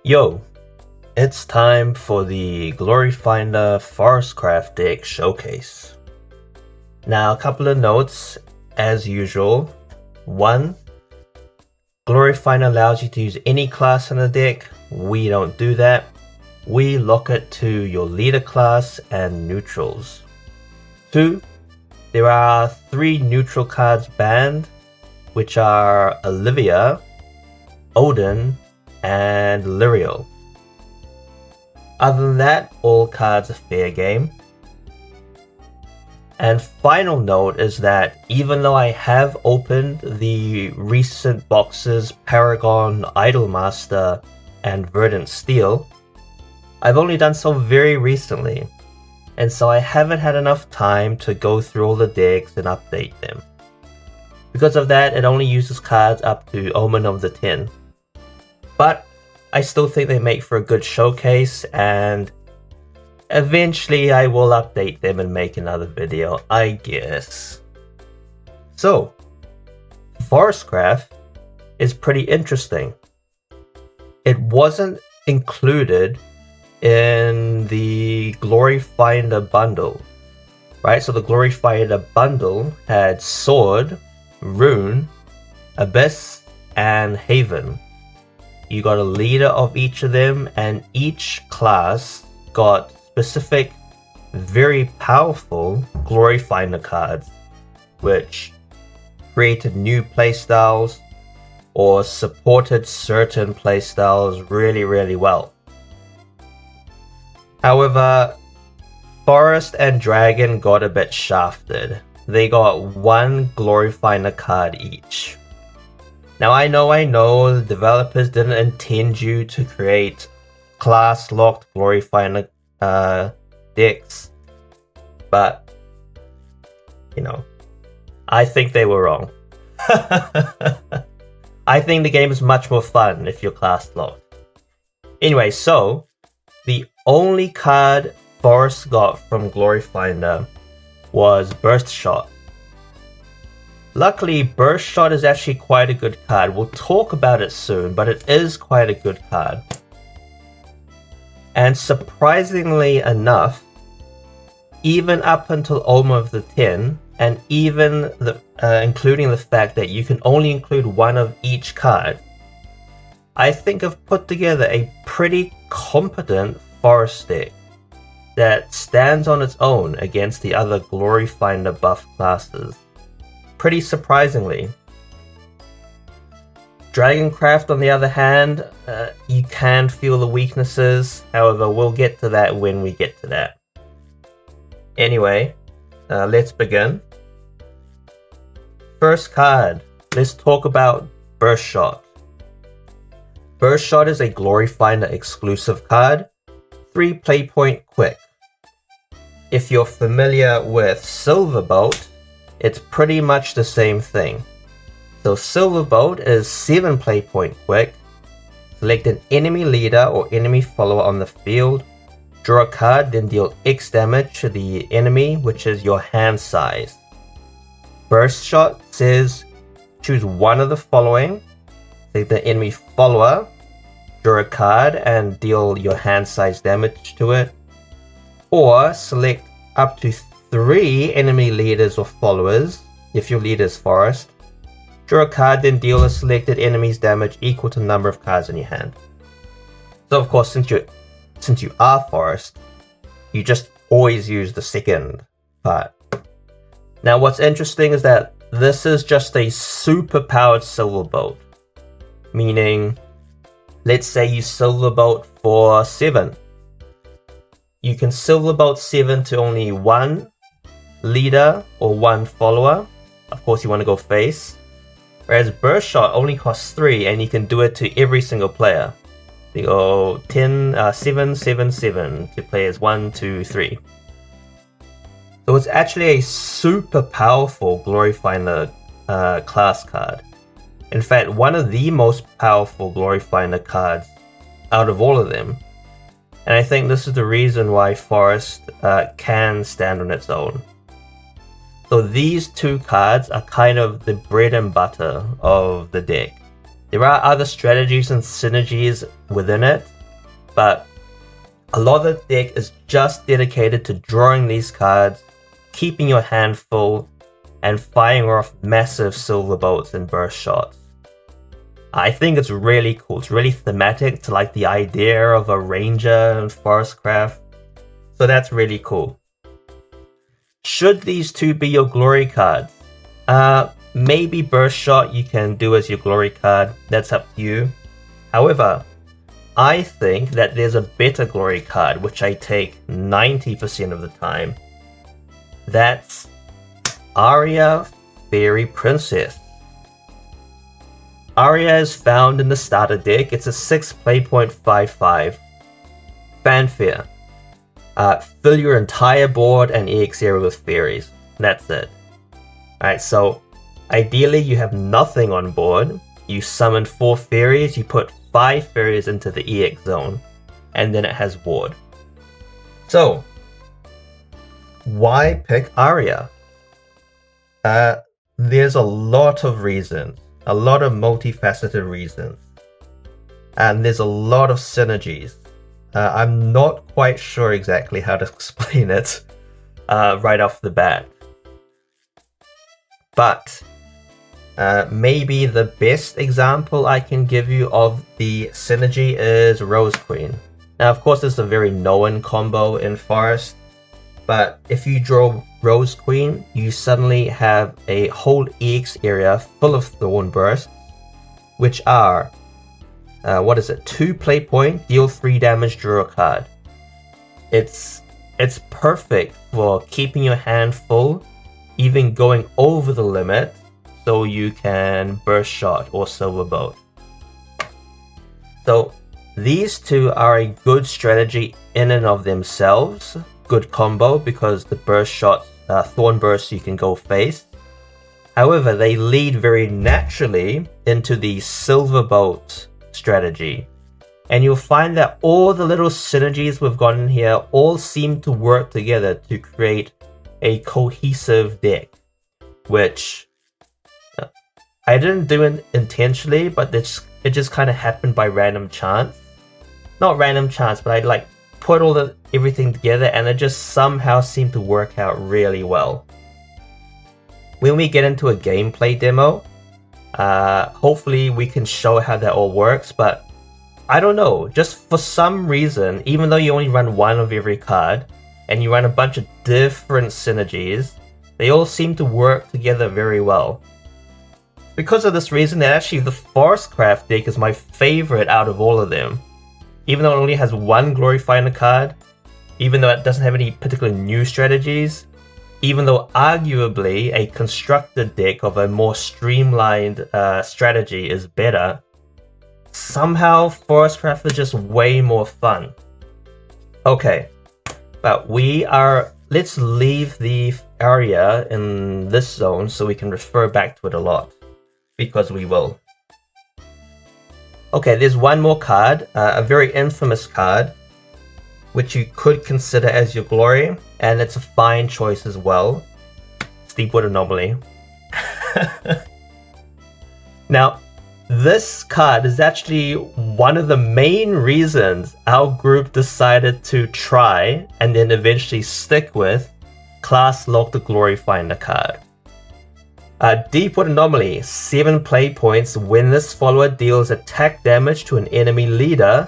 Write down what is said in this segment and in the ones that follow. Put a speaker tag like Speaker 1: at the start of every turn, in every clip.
Speaker 1: Yo, it's time for the Gloryfinder Forestcraft deck showcase. Now, a couple of notes, as usual. 1. Gloryfinder allows you to use any class in the deck. We don't do that. We lock it to your leader class and neutrals. 2. There are 3 neutral cards banned, which are Olivia, Odin, and Lyriel. Other than that, all cards are fair game. And final note is that even though I have opened the recent boxes Paragon, Idolmaster, and Verdant Steel, I've only done so very recently, and so I haven't had enough time to go through all the decks and update them. Because of that, it only uses cards up to Omen of the 10. But I still think they make for a good showcase, and eventually I will update them and make another video, I guess. So, Forestcraft is pretty interesting. It wasn't included in the Gloryfinder bundle, right? So the Gloryfinder bundle had Sword, Rune, Abyss, and Haven. You got a leader of each of them, and each class got specific, very powerful Gloryfinder cards, which created new playstyles or supported certain playstyles really well. However, Forest and Dragon got a bit shafted. They got 1 Gloryfinder card each. Now I know the developers didn't intend you to create class-locked Gloryfinder decks, but, you know, I think they were wrong. I think the game is much more fun if you're class-locked. Anyway, so, the only card Forest got from Gloryfinder was Burst Shot. Luckily, Burst Shot is actually quite a good card. We'll talk about it soon, but it is quite a good card. And surprisingly enough, even up until Omen of the 10, and even including the fact that you can only include 1 of each card, I think I've put together a pretty competent Forest deck that stands on its own against the other Gloryfinder buff classes. Pretty surprisingly. Dragoncraft, on the other hand, you can feel the weaknesses. However, we'll get to that when we get to that. Anyway, let's begin. First card, let's talk about Burst Shot. Burst Shot is a Gloryfinder exclusive card, 3 play point quick. If you're familiar with Silverbolt, it's pretty much the same thing. So Silverbolt is 7 play point quick. Select an enemy leader or enemy follower on the field. Draw a card, then deal X damage to the enemy, which is your hand size. Burst Shot says choose one of the following. Select the enemy follower, draw a card, and deal your hand size damage to it. Or select up to 3 enemy leaders or followers, if your leader is Forest. Draw a card, then deal a selected enemy's damage equal to the number of cards in your hand. So of course, since you are Forest, you just always use the second part. Now what's interesting is that this is just a super powered Silverbolt. Meaning, let's say you Silverbolt for 7. You can Silverbolt 7 to only 1 leader or 1 follower. Of course you want to go face. Whereas Burst Shot only costs 3 and you can do it to every single player. You go 7, 7, 7 to players 1, 2, 3. So it's actually a super powerful Gloryfinder class card. In fact, one of the most powerful Gloryfinder cards out of all of them. And I think this is the reason why Forest can stand on its own. So these 2 cards are kind of the bread and butter of the deck. There are other strategies and synergies within it, but a lot of the deck is just dedicated to drawing these cards, keeping your hand full, and firing off massive silver bolts and burst shots. I think it's really cool. It's really thematic to like the idea of a ranger and Forestcraft. So that's really cool. Should these two be your glory cards? Maybe burst shot you can do as your glory card. That's up to you. However, I think that there's a better glory card, which I take 90% of the time. That's Aria, Fairy Princess. Aria is found in the starter deck. It's a 6 play point 5/5. Fanfare. Fill your entire board and EX area with fairies. That's it. Alright, so ideally you have nothing on board. You summon 4 fairies, you put 5 fairies into the EX zone, and then it has ward. So, why pick Aria? There's a lot of reasons. A lot of multifaceted reasons. And there's a lot of synergies. I'm not quite sure exactly how to explain it right off the bat. But maybe the best example I can give you of the synergy is Rose Queen. Now, of course, this is a very known combo in Forest. But if you draw Rose Queen, you suddenly have a whole EX area full of Thorn Bursts, which are, 2 play point, deal 3 damage, draw a card. It's perfect for keeping your hand full, even going over the limit, so you can burst shot or silver bolt. So these two are a good strategy in and of themselves. Good combo because the burst shots, Thorn Burst you can go face. However, they lead very naturally into the Silver Bolt strategy. And you'll find that all the little synergies we've got in here all seem to work together to create a cohesive deck. Which I didn't do it intentionally, but it just kind of happened by random chance. Not random chance, but I put everything together and it just somehow seemed to work out really well. When we get into a gameplay demo, hopefully we can show how that all works, but I don't know, just for some reason, even though you only run one of every card and you run a bunch of different synergies, they all seem to work together very well. Because of this reason, actually the Forestcraft deck is my favorite out of all of them. Even though it only has one Gloryfinder card, even though it doesn't have any particular new strategies, even though arguably a constructed deck of a more streamlined strategy is better, somehow Forestcraft is just way more fun. Okay, but let's leave the area in this zone so we can refer back to it a lot, because we will. Okay, there's one more card, a very infamous card, which you could consider as your glory, and it's a fine choice as well. Steepwood Anomaly. Now, this card is actually one of the main reasons our group decided to try, and then eventually stick with, Class-locked Gloryfinder card. Deepwood Anomaly, 7 play points. When this follower deals attack damage to an enemy leader,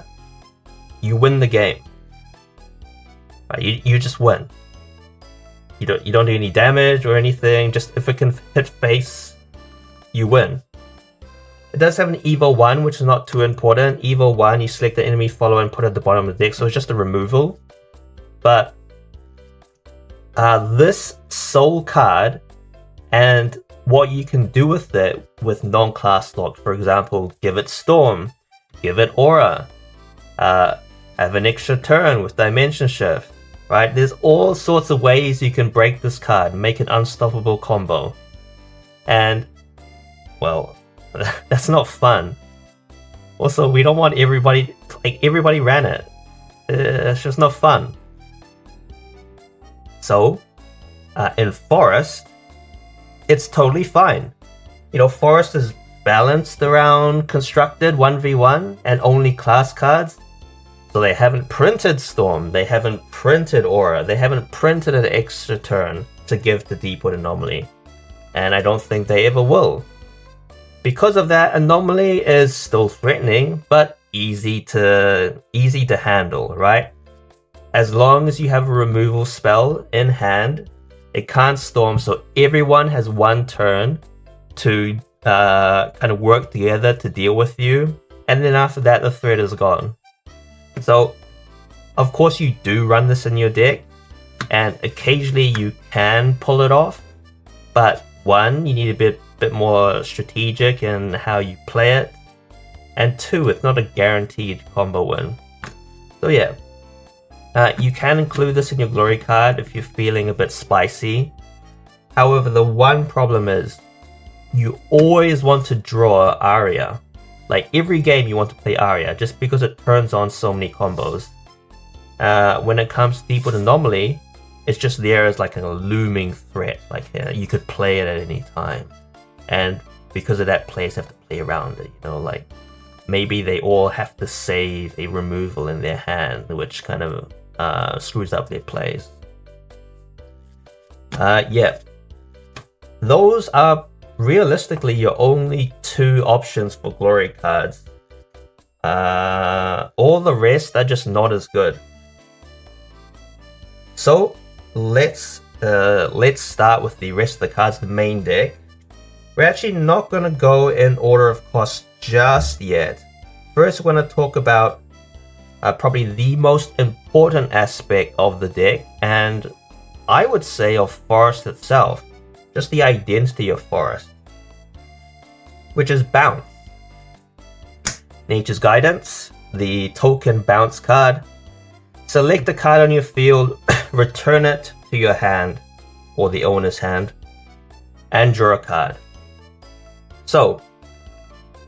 Speaker 1: you win the game. You just win. You don't do any damage or anything. Just if it can hit face, you win. It does have an Evo 1, which is not too important. Evo 1, you select the enemy follower and put it at the bottom of the deck, so it's just a removal. But this soul card and what you can do with it with non-class locked, for example, give it Storm, give it Aura, have an extra turn with Dimension Shift, right? There's all sorts of ways you can break this card, make an unstoppable combo. And, well, that's not fun. Also, we don't want everybody ran it. It's just not fun. So, in Forest, it's totally fine. Forest is balanced around constructed 1v1 and only class cards. So they haven't printed Storm, they haven't printed Aura, they haven't printed an extra turn to give the Deepwood Anomaly. And I don't think they ever will. Because of that, Anomaly is still threatening, but easy to handle, right? As long as you have a removal spell in hand, it can't Storm, so everyone has one turn to kind of work together to deal with you, and then after that the threat is gone. So of course you do run this in your deck, and occasionally you can pull it off, but one, you need a bit more strategic in how you play it, and two, it's not a guaranteed combo win. So yeah, you can include this in your glory card if you're feeling a bit spicy. However, the one problem is you always want to draw Aria. Like every game you want to play Aria just because it turns on so many combos. When it comes to Deepwood Anomaly, it's just there as like a looming threat. Like you could play it at any time, and because of that, players have to play around it. You know, like maybe they all have to save a removal in their hand, which kind of screws up their plays. Yeah, those are realistically your only two options for glory cards. All the rest are just not as good. So let's start with the rest of the cards in the main deck. We're actually not going to go in order of cost just yet. First, we're going to talk about probably the most important aspect of the deck, and I would say of Forest itself. Just the identity of Forest, which is Bounce. Nature's Guidance, the token Bounce card. Select a card on your field, return it to your hand, or the owner's hand, and draw a card. So,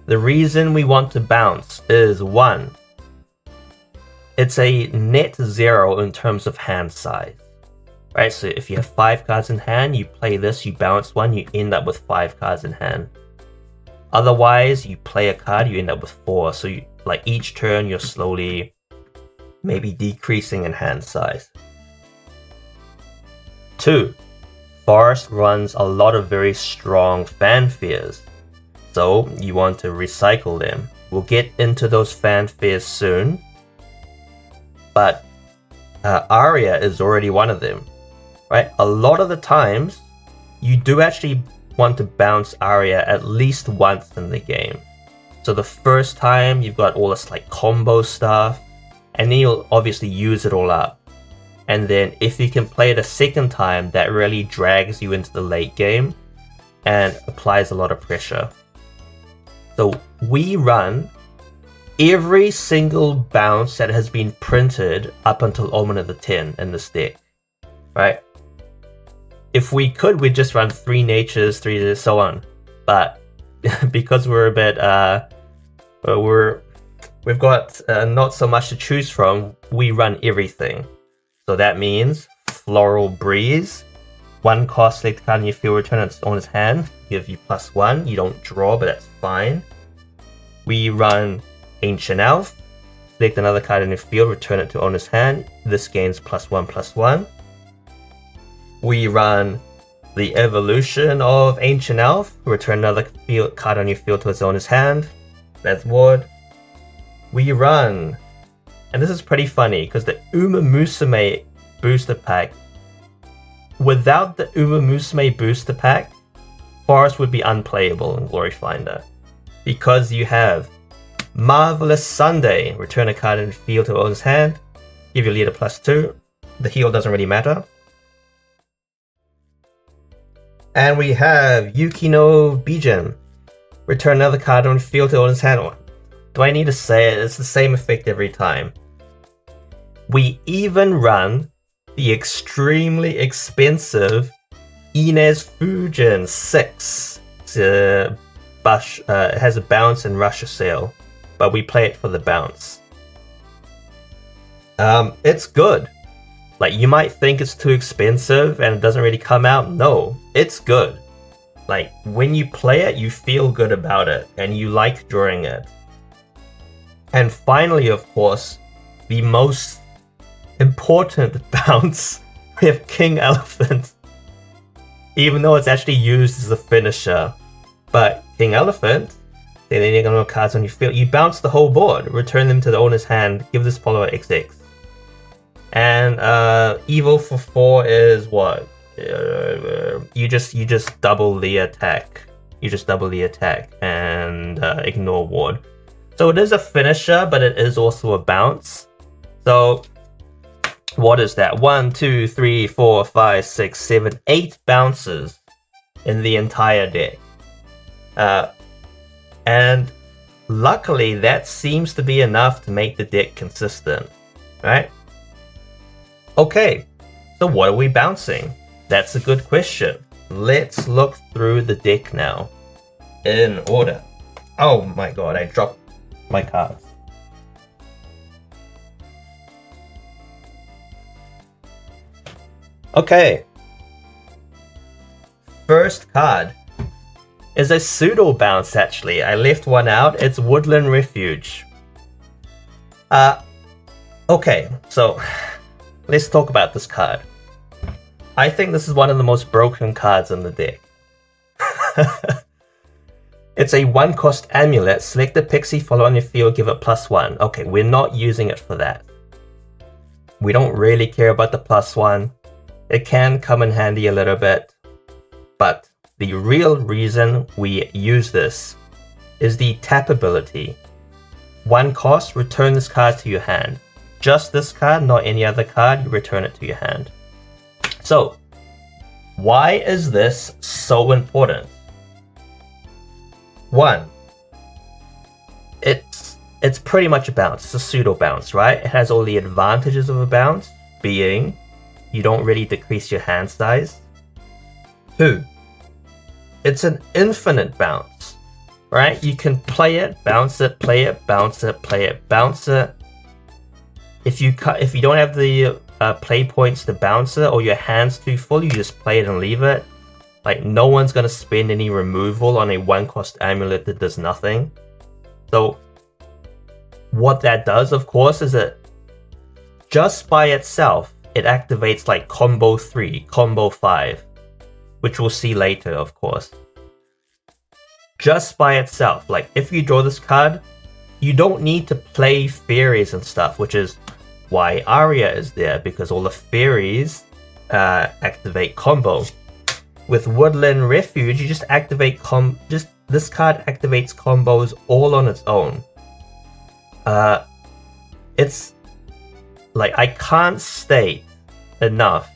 Speaker 1: the reason we want to bounce is 1. It's a net 0 in terms of hand size. Right, so if you have 5 cards in hand, you play this, you bounce 1, you end up with 5 cards in hand. Otherwise, you play a card, you end up with 4. So you, like each turn, you're slowly maybe decreasing in hand size. 2. Forest runs a lot of very strong fanfares, so you want to recycle them. We'll get into those fanfares soon, but Aria is already one of them. Right? A lot of the times, you do actually want to bounce Aria at least once in the game. So the first time, you've got all this like combo stuff, and then you'll obviously use it all up. And then if you can play it a second time, that really drags you into the late game and applies a lot of pressure. So we run every single bounce that has been printed up until Omen of the 10 in this deck. Right? If we could, we'd just run 3 natures, 3 so on. But because we're a bit, we've got not so much to choose from, we run everything. So that means Floral Breeze, 1 cost, select card in your field, return it on his hand, give you +1. You don't draw, but that's fine. We run Ancient Elf, select another card in your field, return it to owner's hand. This gains +1/+1. We run the evolution of Ancient Elf, return another field card on your field to its owner's hand. That's Ward. We run, and this is pretty funny because the Uma Musume booster pack, without the Uma Musume booster pack, Forest would be unplayable in Gloryfinder. Because you have Marvelous Sunday, return a card in the field to owner's hand, give your leader +2. The heal doesn't really matter. And we have Yukino Bijin. Return another card on the field to owner's hand. Do I need to say it? It's the same effect every time. We even run the extremely expensive Inez Fujin 6. It has a bounce and rush assail, but we play it for the bounce. It's good. Like, you might think it's too expensive and it doesn't really come out. No, it's good. Like, when you play it, you feel good about it and you like drawing it. And finally, of course, the most important bounce, we have King Elephant. Even though it's actually used as a finisher. But King Elephant, then any number of cards on your field, you bounce the whole board, return them to the owner's hand, give this follower XX. And evil for 4 is what? You just double the attack. You just double the attack and ignore ward. So it is a finisher, but it is also a bounce. So what is that? 1, 2, 3, 4, 5, 6, 7, 8 bounces in the entire deck. And luckily that seems to be enough to make the deck consistent, right? Okay, so what are we bouncing? That's a good question. Let's look through the deck now in order. Oh my god, I dropped my cards. Okay. First card is a pseudo bounce actually. I left one out. It's Woodland Refuge. Okay, so let's talk about this card. I think this is one of the most broken cards in the deck. It's a 1-cost amulet. Select a pixie, follow on your field, give it +1. Okay, we're not using it for that. We don't really care about the +1. It can come in handy a little bit. But the real reason we use this is the tap ability. 1 cost, return this card to your hand. Just this card, not any other card, you return it to your hand. So, why is this so important? 1, it's pretty much a bounce. It's a pseudo bounce, right? It has all the advantages of a bounce, being you don't really decrease your hand size. 2, it's an infinite bounce, right? You can play it, bounce it, play it, bounce it, play it, bounce it. If you don't have the play points to bounce it, or your hand's too full, you just play it and leave it. Like, no one's gonna spend any removal on a 1-cost amulet that does nothing. So what that does, of course, is that just by itself, it activates like combo 3, combo 5, which we'll see later, of course. Just by itself, like if you draw this card, you don't need to play fairies and stuff, which is why Aria is there, because all the fairies activate combo. With Woodland Refuge, you just activate this card activates combos all on its own. It's like, I can't state enough,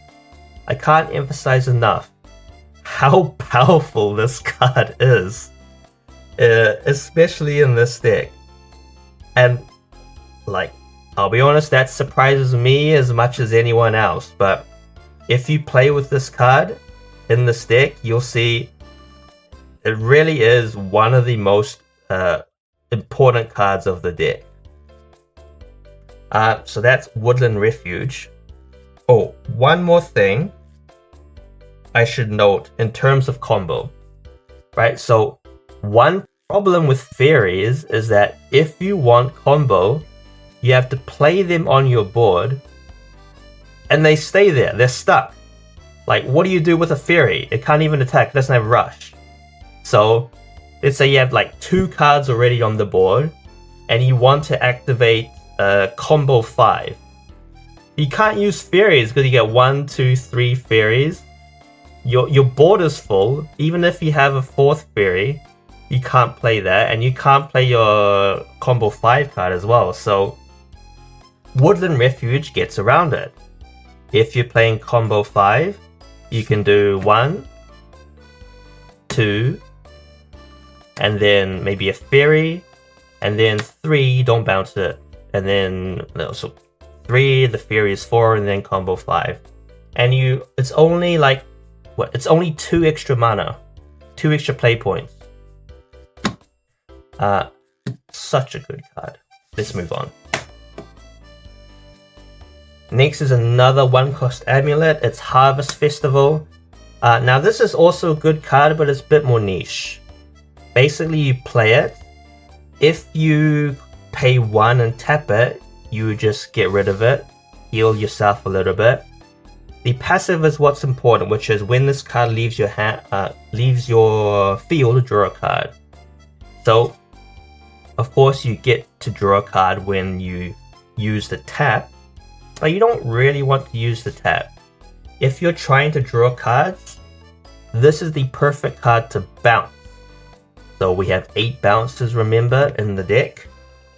Speaker 1: I can't emphasize enough how powerful this card is, especially in this deck. And like, I'll be honest, that surprises me as much as anyone else, but if you play with this card in this deck, you'll see it really is one of the most important cards of the deck. So that's Woodland Refuge. Oh, one more thing I should note in terms of combo, right? So one problem with fairies is that if you want combo, you have to play them on your board and they stay there, they're stuck. Like, what do you do with a fairy? It can't even attack, it doesn't have rush. So let's say you have like 2 cards already on the board and you want to activate combo 5. You can't use fairies because you get 1, 2, 3 fairies. Your board is full. Even if you have a 4th fairy, you can't play that, and you can't play your combo 5 card as well. So Woodland Refuge gets around it. If you're playing combo 5, you can do 1, 2, and then maybe a fairy, and then 3, don't bounce it, and then no, so 3, the fairy is 4, and then combo 5. And it's only like, what? It's only 2 extra mana, 2 extra play points. Such a good card. Let's move on. Next is another 1-cost amulet. It's Harvest Festival. Now this is also a good card, but it's a bit more niche. Basically, you play it. If you pay 1 and tap it, you just get rid of it, heal yourself a little bit. The passive is what's important, which is when this card leaves your leaves your field, draw a card. So, of course, you get to draw a card when you use the tap, but you don't really want to use the tap. If you're trying to draw cards, this is the perfect card to bounce. So we have 8 bounces, remember, in the deck.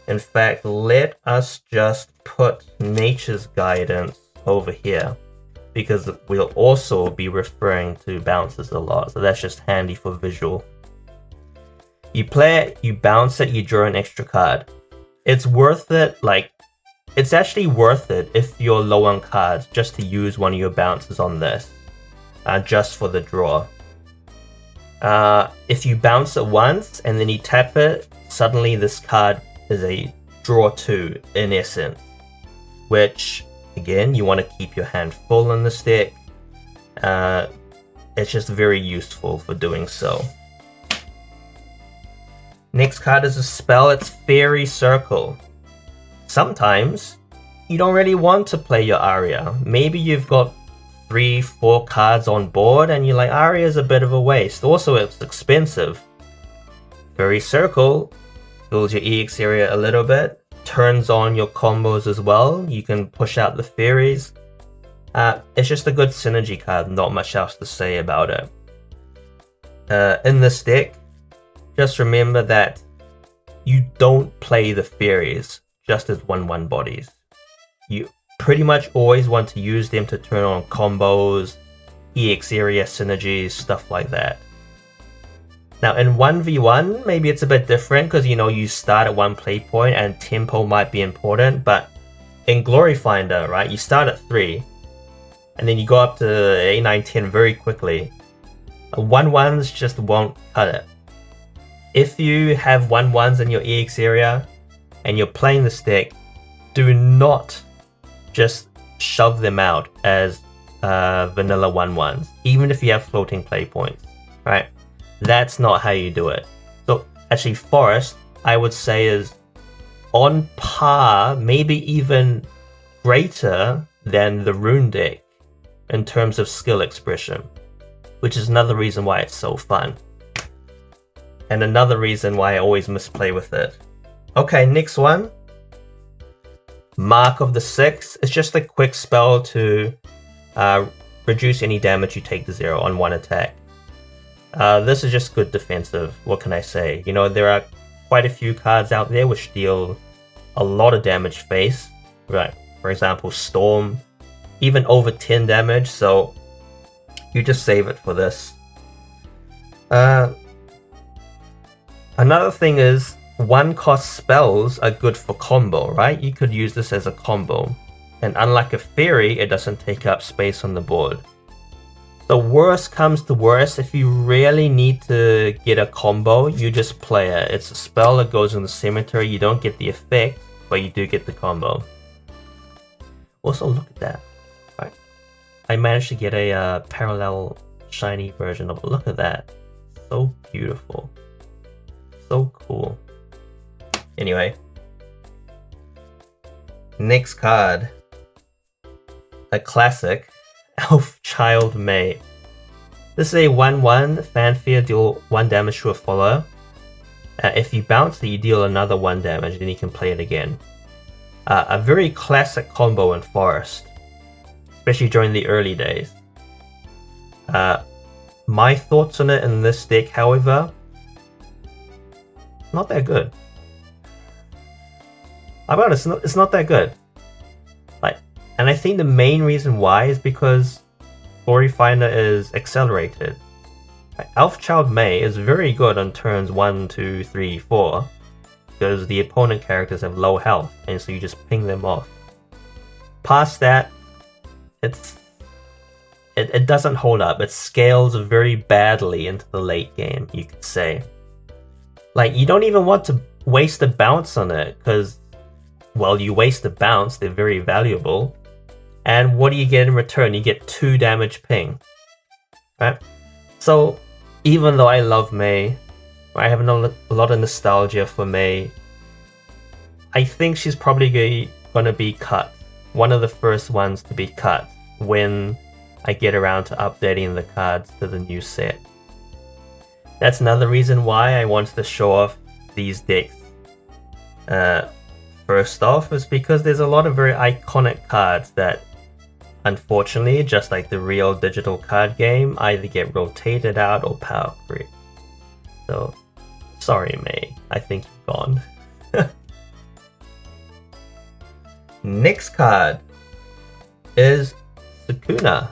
Speaker 1: In fact, let us just put Nature's Guidance over here, because we'll also be referring to bounces a lot, so that's just handy for visual. You play it, you bounce it, you draw an extra card. It's worth it, it's actually worth it if you're low on cards just to use one of your bounces on this, just for the draw. If you bounce it once and then you tap it, suddenly this card is a draw 2 in essence, which again, you want to keep your hand full in this deck. It's just very useful for doing so. Next card is a spell, it's Fairy Circle. Sometimes you don't really want to play your Aria. Maybe you've got 3-4 cards on board and you're like, Aria is a bit of a waste. Also, it's expensive. Fairy Circle fills your EX area a little bit, turns on your combos as well. You can push out the fairies. It's just a good synergy card, not much else to say about it. In this deck, just remember that you don't play the fairies just as 1/1 bodies. You pretty much always want to use them to turn on combos, EX area synergies, stuff like that. Now in 1v1, maybe it's a bit different because you start at one play point and tempo might be important, but in Gloryfinder, right, you start at 3 and then you go up to 8, 9, 10 very quickly. 1/1s just won't cut it. If you have 1/1s in your EX area and you're playing this deck, do not just shove them out as vanilla 1/1s, even if you have floating play points, right? That's not how you do it. So actually Forest, I would say, is on par, maybe even greater than the Rune deck in terms of skill expression, which is another reason why it's so fun. And another reason why I always misplay with it. Okay, next one. Mark of the Six. It's just a quick spell to reduce any damage you take to 0 on one attack. This is just good defensive, what can I say? There are quite a few cards out there which deal a lot of damage face, right? For example, Storm, even over 10 damage, so you just save it for this. Another thing is, 1-cost spells are good for combo, right? You could use this as a combo. And unlike a fairy, it doesn't take up space on the board. The worst comes to worst, if you really need to get a combo, you just play it. It's a spell that goes in the cemetery, you don't get the effect, but you do get the combo. Also, look at that, right? I managed to get a parallel shiny version of it. Look at that. So beautiful. So cool. Anyway. Next card. A classic. Elfchild May. This is a 1/1 fanfare, deal 1 damage to a follower. If you bounce it, you deal another 1 damage, then you can play it again. A very classic combo in Forest, especially during the early days. My thoughts on it in this deck, however, not that good. I'll be honest, it's not that good. And I think the main reason why is because Gloryfinder is accelerated. Elfchild May is very good on turns 1, 2, 3, 4, because the opponent characters have low health, and so you just ping them off. Past that, it doesn't hold up. It scales very badly into the late game, you could say. You don't even want to waste a bounce on it, because, well, you waste a bounce, they're very valuable. And what do you get in return? You get 2 damage ping, right? So, even though I love May, I have a lot of nostalgia for May, I think she's probably going gonna be cut. One of the first ones to be cut when I get around to updating the cards to the new set. That's another reason why I wanted to show off these decks. First off is because there's a lot of very iconic cards that, unfortunately, just like the real digital card game, either get rotated out or power creep. So, sorry May, I think you're gone. Next card is Sukuna.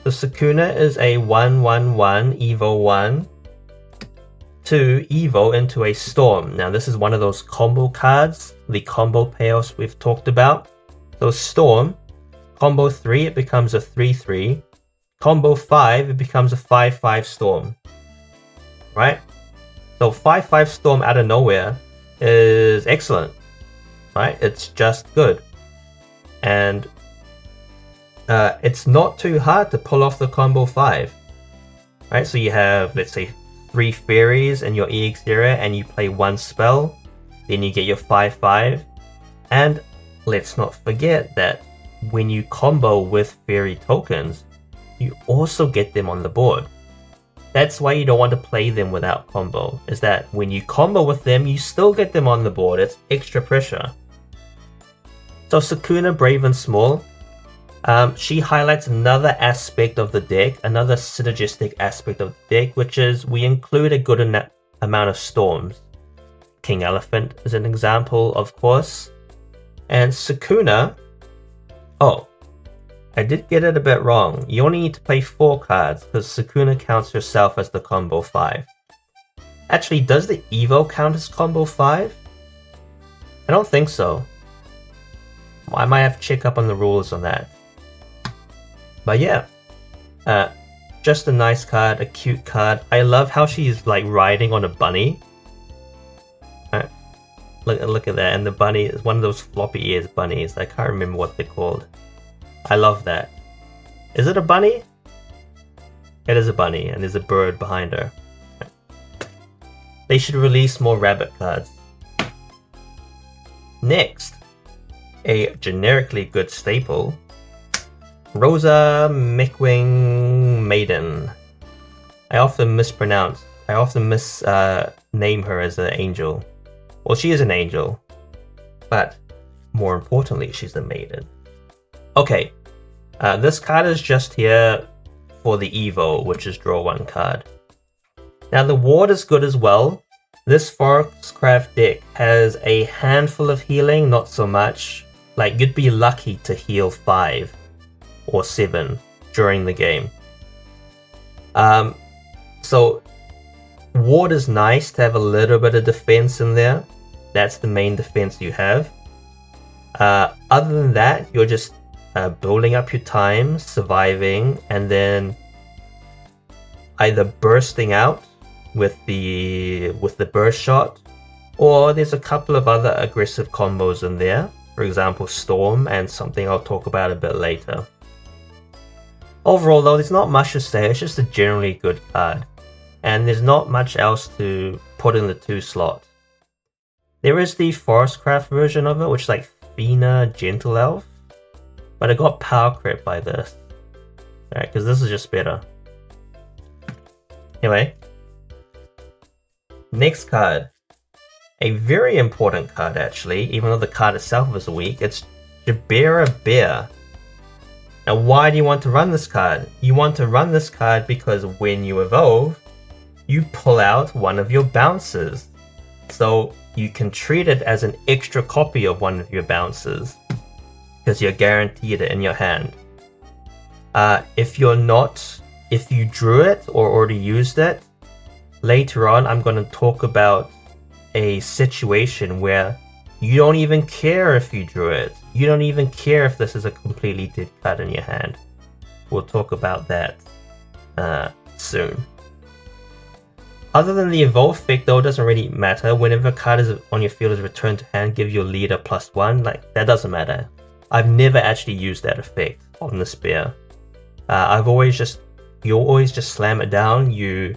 Speaker 1: So Sukuna is a 1/1/1 Evo 1 to Evo into a Storm. Now this is one of those combo cards, the combo payoffs we've talked about. So Storm, combo 3 it becomes a 3/3, combo 5 it becomes a 5/5 Storm. Right? So 5/5 Storm out of nowhere is excellent. Right? It's just good. And it's not too hard to pull off the combo 5. Right? So you have, let's say, 3 fairies in your EX area and you play 1 spell, then you get your 5/5. And let's not forget that when you combo with fairy tokens, you also get them on the board. That's why you don't want to play them without combo, is that when you combo with them, you still get them on the board. It's extra pressure. So Sukuna, Brave and Small, she highlights another aspect of the deck, another synergistic aspect of the deck, which is we include a good amount of storms. King Elephant is an example, of course. And Sukuna, oh, I did get it a bit wrong. You only need to play 4 cards because Sukuna counts herself as the combo 5. Actually, does the Evo count as combo 5? I don't think so. I might have to check up on the rules on that. But yeah, just a nice card, a cute card. I love how she's like riding on a bunny. Look at that, and the bunny is one of those floppy ears bunnies. I can't remember what they're called. I love that. Is it a bunny? It is a bunny, and there's a bird behind her. They should release more rabbit cards. Next, a generically good staple, Rosa Meckwing Maiden. I often name her as an angel. Well, she is an angel, but more importantly, she's a maiden. Okay, this card is just here for the Evo, which is draw 1 card. Now the ward is good as well. This Forestcraft deck has a handful of healing, not so much. Like, you'd be lucky to heal 5 or 7 during the game. So ward is nice to have a little bit of defense in there. That's the main defense you have. Other than that, you're just building up your time, surviving, and then either bursting out with the burst shot, or there's a couple of other aggressive combos in there. For example, Storm, and something I'll talk about a bit later. Overall though, there's not much to say, it's just a generally good card. And there's not much else to put in the 2 slot. There is the Forestcraft version of it, which is like Fina Gentle Elf. But I got power crept by this. Alright, because this is just better. Anyway. Next card. A very important card actually, even though the card itself is weak. It's Jabera Bear. Now why do you want to run this card? You want to run this card because when you evolve, you pull out one of your bounces. So you can treat it as an extra copy of one of your bounces, because you're guaranteed it in your hand. If you drew it or already used it, later on I'm going to talk about a situation where you don't even care if you drew it. You don't even care if this is a completely dead card in your hand. We'll talk about that soon. Other than the evolve effect though, it doesn't really matter. Whenever a card is on your field is returned to hand, give your leader +1, like that doesn't matter. I've never actually used that effect on this bear. You always just slam it down, you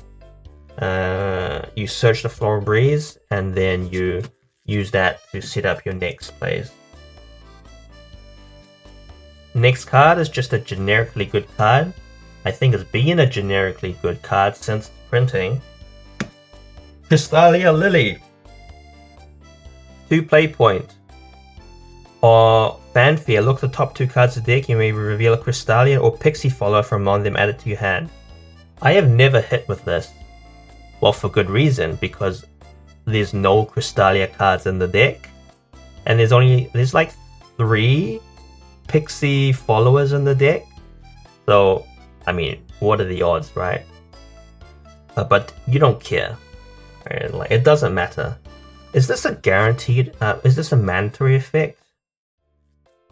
Speaker 1: search the Floral Breeze, and then you use that to set up your next plays. Next card is just a generically good card. I think it's been a generically good card since printing. Crystallia Lily. 2 play point. Or Fanfare, look at the top 2 cards of the deck, you may reveal a Crystallia or Pixie follower from among them added to your hand. I have never hit with this. Well, for good reason, because there's no Crystallia cards in the deck. And there's like 3 Pixie followers in the deck. So, I mean, what are the odds, right? But you don't care. Right? Like, it doesn't matter. Is this a guaranteed, is this a mandatory effect?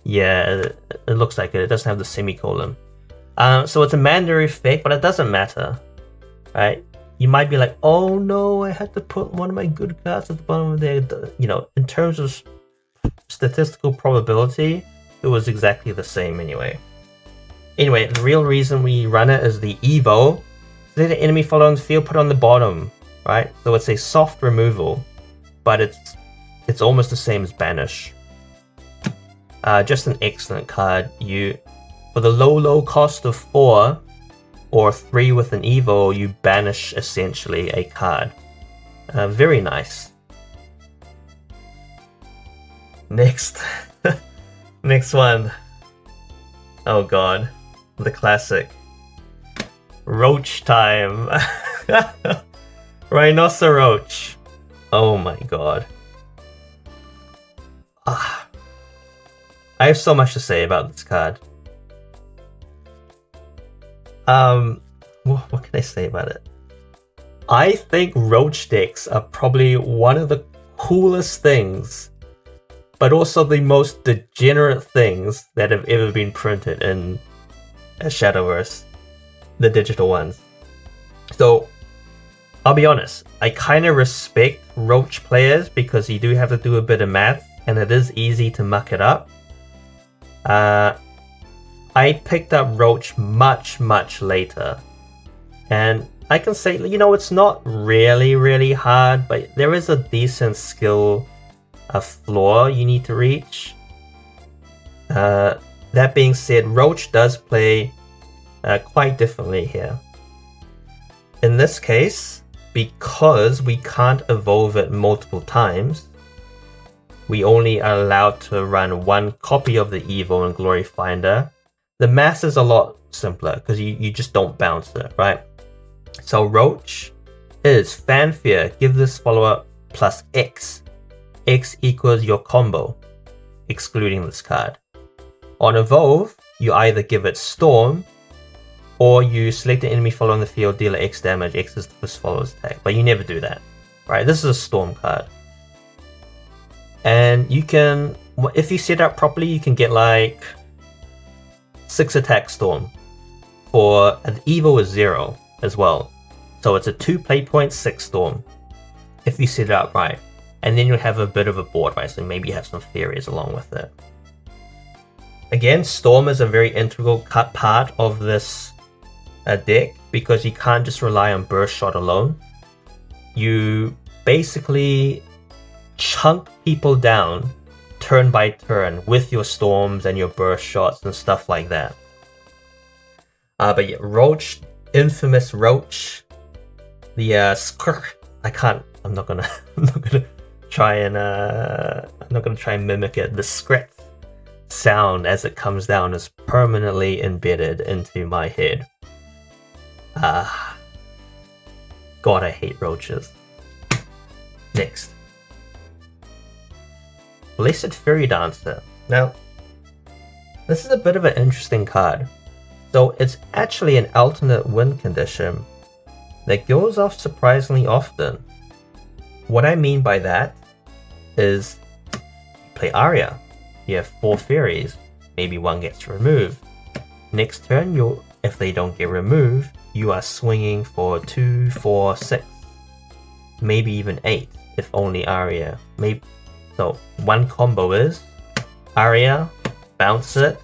Speaker 1: Yeah, it looks like it. It doesn't have the semicolon. So it's a mandatory effect, but it doesn't matter, right? You might be like, oh no, I had to put one of my good cards at the bottom of there. You know, in terms of statistical probability, it was exactly the same anyway. Anyway, the real reason we run it is the Evo. Let an enemy follow on the field, put on the bottom, right? So it's a soft removal, but it's almost the same as Banish. Just an excellent card. For the low cost of 4 or 3 with an Evo, you banish essentially a card. Very nice. Next. Next one. Oh god. The classic. Roach time. Rhinoceroach. Oh my god. I have so much to say about this card. What can I say about it? I think Roach decks are probably one of the coolest things, but also the most degenerate things that have ever been printed in Shadowverse, the digital ones. So, I'll be honest, I kind of respect Roach players because you do have to do a bit of math, and it is easy to muck it up. I picked up Roach much later, and I can say, you know, it's not really hard, but there is a decent skill floor you need to reach. That being said, Roach does play quite differently here. In this case, because we can't evolve it multiple times, we only are allowed to run 1 copy of the Evo in Gloryfinder. The math is a lot simpler because you just don't bounce it, right? So Roach is Fanfare, give this follower plus X. X equals your combo, excluding this card. On Evolve, you either give it Storm, or you select an enemy follower on the field, deal X damage, X is the first follower's attack. But you never do that, right? This is a Storm card. And you can, if you set up properly, you can get like 6 attack Storm. For the Evo is 0 as well. So it's a 2 play point, 6 Storm. If you set it up right. And then you'll have a bit of a board, right? So maybe you have some fairies along with it. Again, Storm is a very integral part of this deck because you can't just rely on Burst Shot alone. You basically chunk people down turn by turn with your Storms and your Burst Shots and stuff like that. But yeah, Roach, infamous Roach, the I'm not gonna try and mimic it. The script sound as it comes down is permanently embedded into my head. God, I hate roaches. Next. Blessed Fairy Dancer. Now, this is a bit of an interesting card. So it's actually an alternate win condition that goes off surprisingly often. What I mean by that is you play Aria. You have 4 fairies. Maybe 1 gets removed. Next turn, if they don't get removed, you are swinging for 2, 4, 6. Maybe even 8 if only Aria. So 1 combo is Aria, bounce it,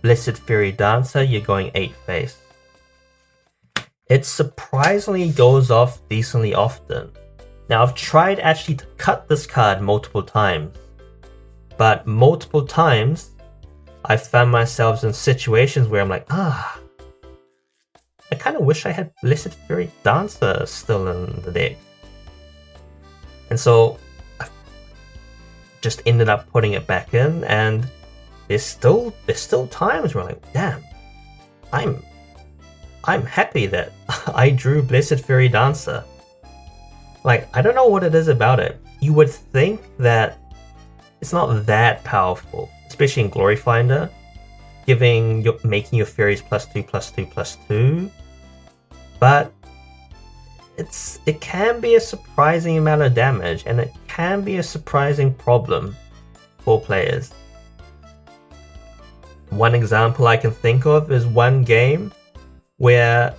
Speaker 1: Blessed Fairy Dancer, you're going 8 face. It surprisingly goes off decently often. Now I've tried actually to cut this card multiple times, but multiple times I found myself in situations where I'm like, I kind of wish I had Blessed Fury Dancer still in the deck. And so I just ended up putting it back in, and there's still times where I'm like, damn, I'm happy that I drew Blessed Fury Dancer. Like, I don't know what it is about it. You would think that it's not that powerful, especially in Gloryfinder, making your fairies +2/+2/+2, but it can be a surprising amount of damage, and it can be a surprising problem for players. One example I can think of is one game where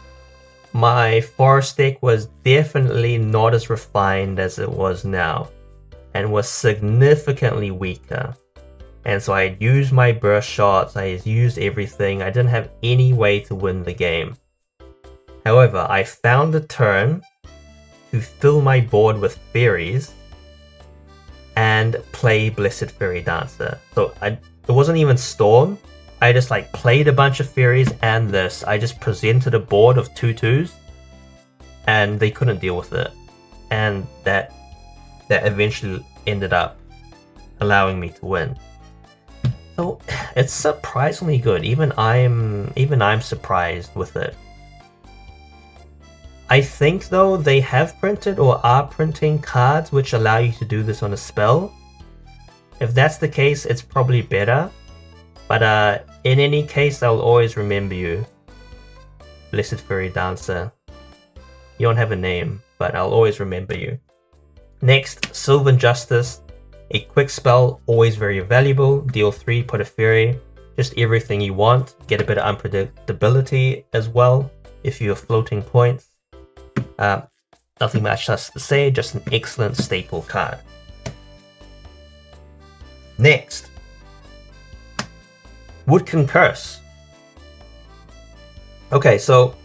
Speaker 1: my forest deck was definitely not as refined as it was now, and was significantly weaker. And so I used my burst shots, I used everything, I didn't have any way to win the game. However, I found a turn to fill my board with fairies and play Blessed Fairy Dancer. So it wasn't even Storm, I just like played a bunch of fairies and this. I just presented a board of 2/2s and they couldn't deal with it. And that eventually ended up allowing me to win. So it's surprisingly good. Even I'm surprised with it. I think though they have printed or are printing cards which allow you to do this on a spell. If that's the case, it's probably better. But in any case, I'll always remember you, Blessed Fairy Dancer. You don't have a name, but I'll always remember you. Next, Sylvan Justice. A quick spell, always very valuable. Deal 3, put a fairy. Just everything you want. Get a bit of unpredictability as well if you're floating points. Nothing much else to say, just an excellent staple card. Next, Woodkin Curse. Okay, so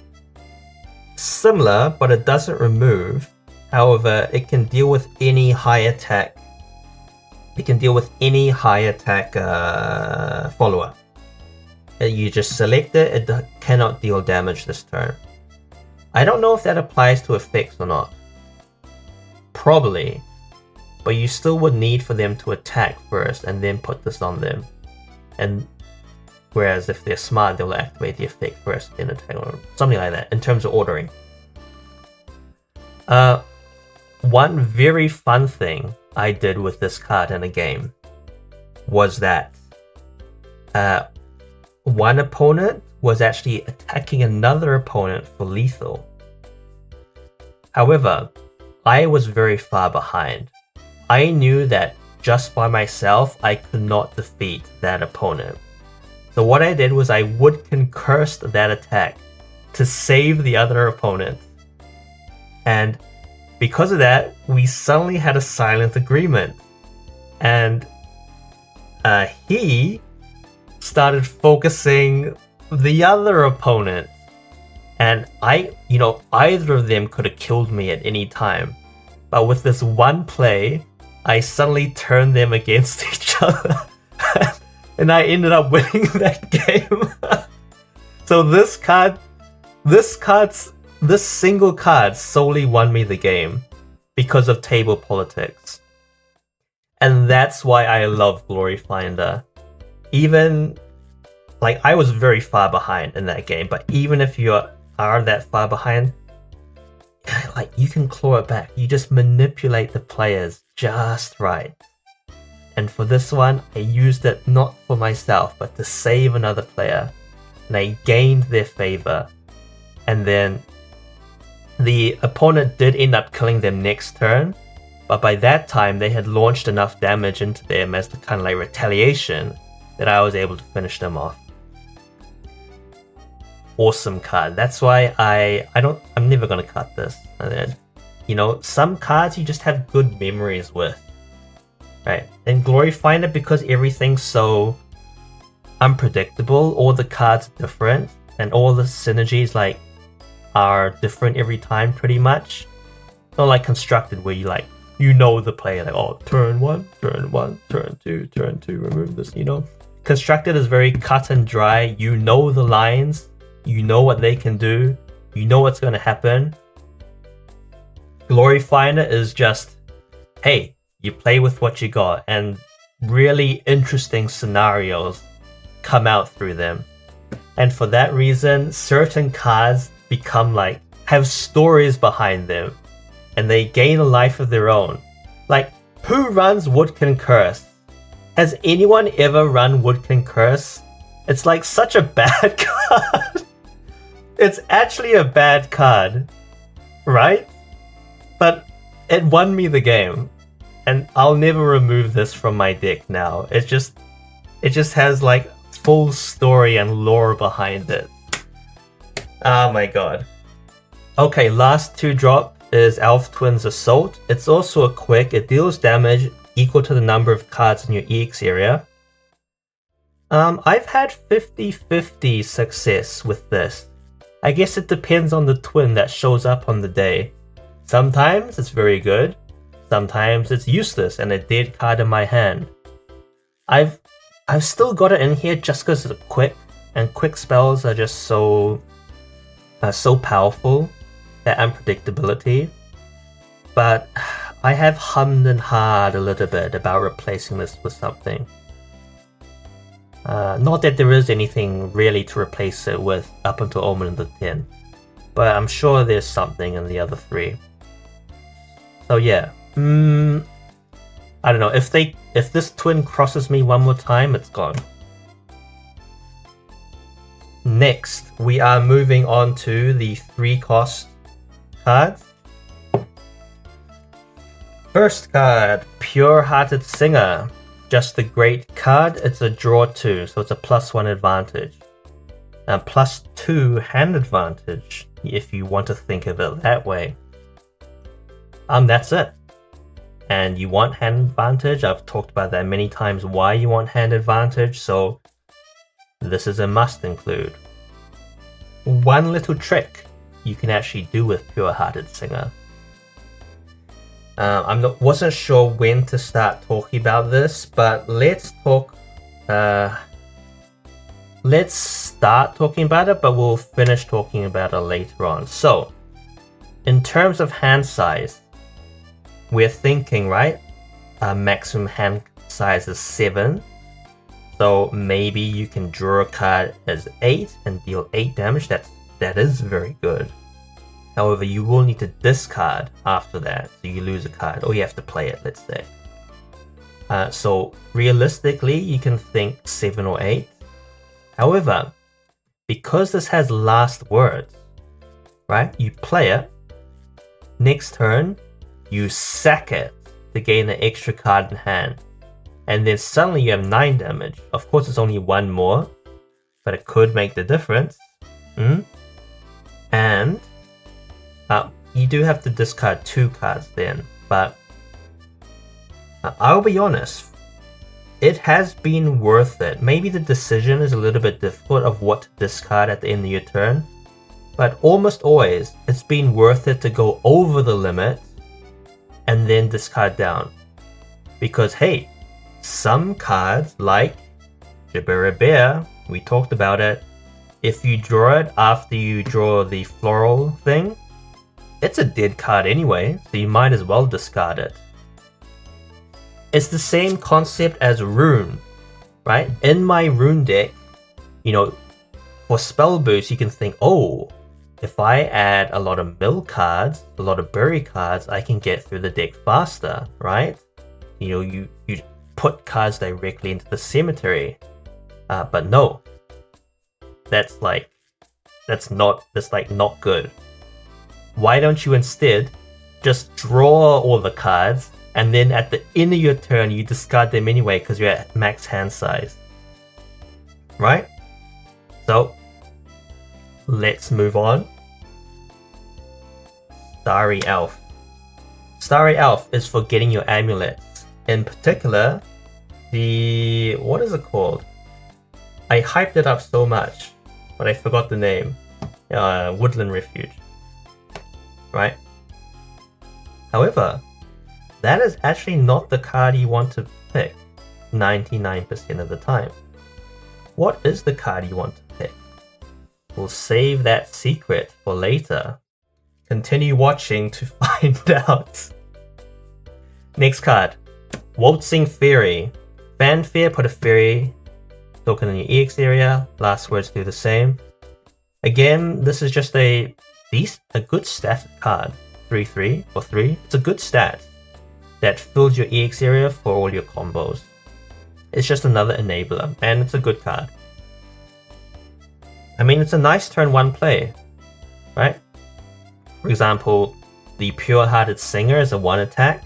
Speaker 1: similar, but it doesn't remove. However, it can deal with any high attack. It can deal with any high attack follower. You just select it, it cannot deal damage this turn. I don't know if that applies to effects or not. Probably. But you still would need for them to attack first and then put this on them. And whereas if they're smart, they'll activate the effect first, then attack or something like that in terms of ordering. One very fun thing I did with this card in a game was that one opponent was actually attacking another opponent for lethal. However, I was very far behind. I knew that just by myself, I could not defeat that opponent. So what I did was I Woodkin cursed that attack to save the other opponent. And because of that, we suddenly had a silent agreement. And he started focusing the other opponent. And either of them could have killed me at any time. But with this one play, I suddenly turned them against each other. And I ended up winning that game. So this single card solely won me the game because of table politics. And that's why I love Gloryfinder. Even, like, I was very far behind in that game, but even if you are that far behind, like, you can claw it back. You just manipulate the players just right. And for this one, I used it not for myself, but to save another player. And I gained their favor. And then the opponent did end up killing them next turn, but by that time they had launched enough damage into them as the kind of like retaliation that I was able to finish them off. Awesome card. That's why I'm never gonna cut this. Some cards you just have good memories with. Right. And Gloryfinder, because everything's so unpredictable, all the cards are different, and all the synergies are different every time pretty much. It's not like Constructed where you know the player, like, oh, turn 1, turn 1, turn 2, remove this, Constructed is very cut and dry. You know the lines, you know what they can do, you know what's going to happen. Gloryfinder is just, hey, you play with what you got, and really interesting scenarios come out through them. And for that reason, certain cards become like, have stories behind them, and they gain a life of their own. Like, who runs Woodkin Curse? Has anyone ever run Woodkin Curse? It's like such a bad card. It's actually a bad card, right? But it won me the game, and I'll never remove this from my deck now. It just has like full story and lore behind it. Oh my god. Okay, last 2-drop is Elf Twins Assault. It's also a quick. It deals damage equal to the number of cards in your EX area. I've had 50-50 success with this. I guess it depends on the twin that shows up on the day. Sometimes it's very good, sometimes it's useless and a dead card in my hand. I've still got it in here just because it's quick, and quick spells are just so powerful, their unpredictability. But I have hummed and hawed a little bit about replacing this with something. Not that there is anything really to replace it with up until Omen of the 10, but I'm sure there's something in the other 3. So yeah, I don't know, if this twin crosses me one more time, it's gone. Next, we are moving on to the 3-cost cards. First card, Pure-Hearted Singer. Just a great card. It's a draw 2, so it's a +1 advantage. And +2 hand advantage, if you want to think of it that way. That's it. And you want hand advantage. I've talked about that many times, why you want hand advantage, so this is a must include. One little trick you can actually do with Pure-Hearted Singer. Wasn't sure when to start talking about this, but let's start talking about it, but we'll finish talking about it later on. So, in terms of hand size, we're thinking, right? Maximum hand size is 7. So maybe you can draw a card as 8 and deal 8 damage. That is very good. However, you will need to discard after that, so you lose a card, or you have to play it, let's say. So realistically, you can think 7 or 8. However, because this has last words, right? You play it, next turn, you sack it to gain an extra card in hand. And then suddenly you have 9 damage. Of course, it's only 1 more, but it could make the difference. And you do have to discard 2 cards then, but I'll be honest, it has been worth it. Maybe the decision is a little bit difficult of what to discard at the end of your turn, but almost always it's been worth it to go over the limit and then discard down. Because hey, some cards like Jabera Bear, we talked about it, if you draw it after you draw the floral thing, it's a dead card anyway, so you might as well discard it. It's the same concept as Rune, right? In my Rune deck, you know, for spell boost, you can think, oh, if I add a lot of mill cards, a lot of bury cards, I can get through the deck faster, right? You know, you put cards directly into the cemetery. But no, that's not good. Why don't you instead just draw all the cards, and then at the end of your turn you discard them anyway because you're at max hand size, right? So let's move on. Starry Elf. Starry Elf is for getting your amulets. In particular, what is it called? I hyped it up so much, but I forgot the name. Woodland Refuge. Right? However, that is actually not the card you want to pick 99% of the time. what is the card you want to pick? We'll save that secret for later. Continue watching to find out. Next card, Waltzing Fairy. Fanfare, put a fairy token in your EX area. Last words do the same. Again, this is just a good stat card. 3/3 or 3. It's a good stat that fills your EX area for all your combos. It's just another enabler, and it's a good card. I mean, it's a nice turn 1 play, right? For example, the Pure-Hearted Singer is a 1 attack.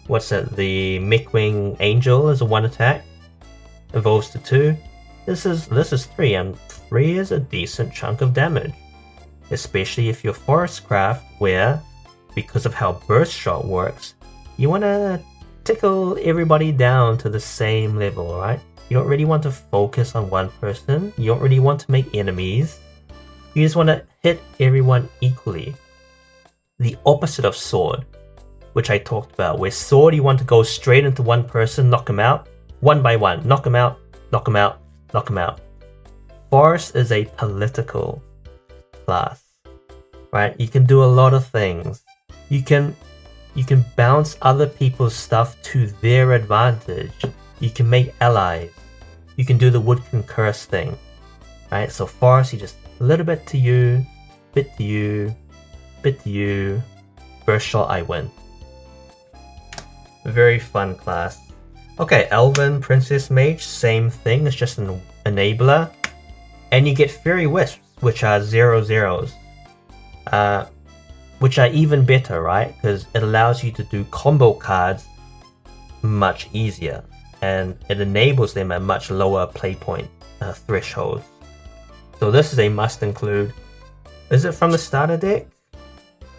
Speaker 1: What's it? The Mechwing Angel is a 1 attack. Evolves to 2. This is 3, and 3 is a decent chunk of damage. Especially if you're Forestcraft, where, because of how Burst Shot works, you want to tickle everybody down to the same level, right? You don't really want to focus on one person. You don't really want to make enemies. You just want to hit everyone equally. The opposite of Sword, which I talked about, where Sword you want to go straight into one person, knock him out, one by one, knock him out, knock him out, knock him out. Forest is a political class, right? You can do a lot of things. You can bounce other people's stuff to their advantage. You can make allies. You can do the Woodkin Curse thing, right? So Forest, you just a little bit to you, bit to you, bit to you. Burst Shot, I win. Very fun class. Okay, Elven Princess Mage, same thing. It's just an enabler, and you get Fairy Wisps, which are 0/0s, which are even better, right? Because it allows you to do combo cards much easier, and it enables them at much lower play point thresholds. So this is a must include. Is it from the starter deck?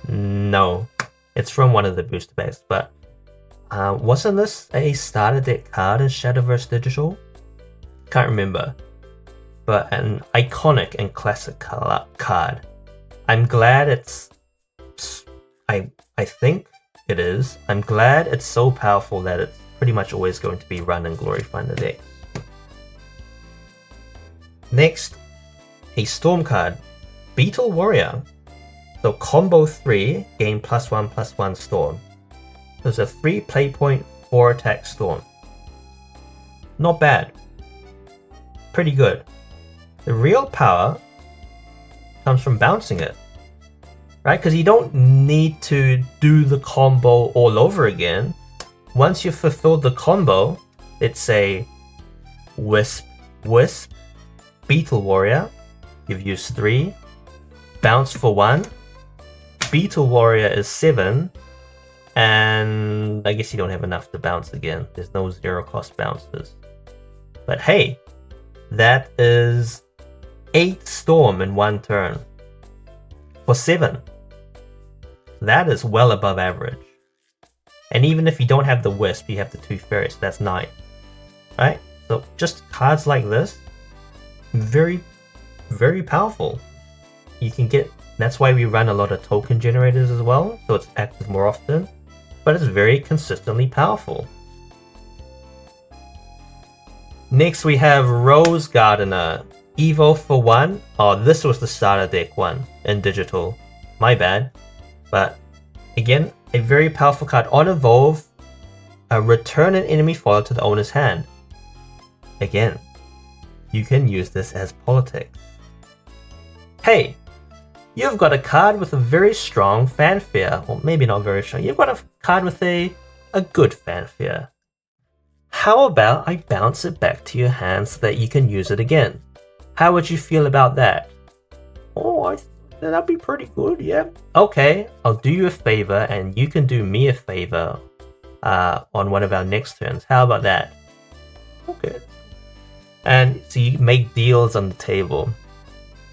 Speaker 1: No, it's from one of the booster packs, but wasn't this a starter deck card in Shadowverse Digital? Can't remember, but an iconic and classic card. I'm glad it's, I think it is. I'm glad it's so powerful that it's pretty much always going to be run in Gloryfinder decks. Next, a Storm card, Beetle Warrior. So combo 3, gain +1/+1 Storm. There's a 3 play point, 4 attack Storm. Not bad. Pretty good. The real power comes from bouncing it, right? Because you don't need to do the combo all over again. Once you've fulfilled the combo, it's a Wisp, Wisp, Beetle Warrior. You've used 3. Bounce for 1. Beetle Warrior is 7. And I guess you don't have enough to bounce again. There's no 0 cost bounces. But hey, that is 8 Storm in 1 turn. For 7. That is well above average. And even if you don't have the Wisp, you have the 2 Fairies, that's 9. Right? So just cards like this, very, very powerful. You can get, that's why we run a lot of token generators as well, so it's active more often. But it's very consistently powerful. Next we have Rose Gardener. Evo for 1. Oh, this was the starter deck one in digital. My bad. But again, a very powerful card. On evolve, return an enemy follower to the owner's hand. Again, you can use this as politics. Hey, you've got a card with a very strong fanfare, or maybe not very strong. You've got a card with a good fanfare. How about I bounce it back to your hand so that you can use it again? How would you feel about that? Oh, that'd be pretty good, yeah. Okay, I'll do you a favor and you can do me a favor on one of our next turns. How about that? Okay. And so you make deals on the table,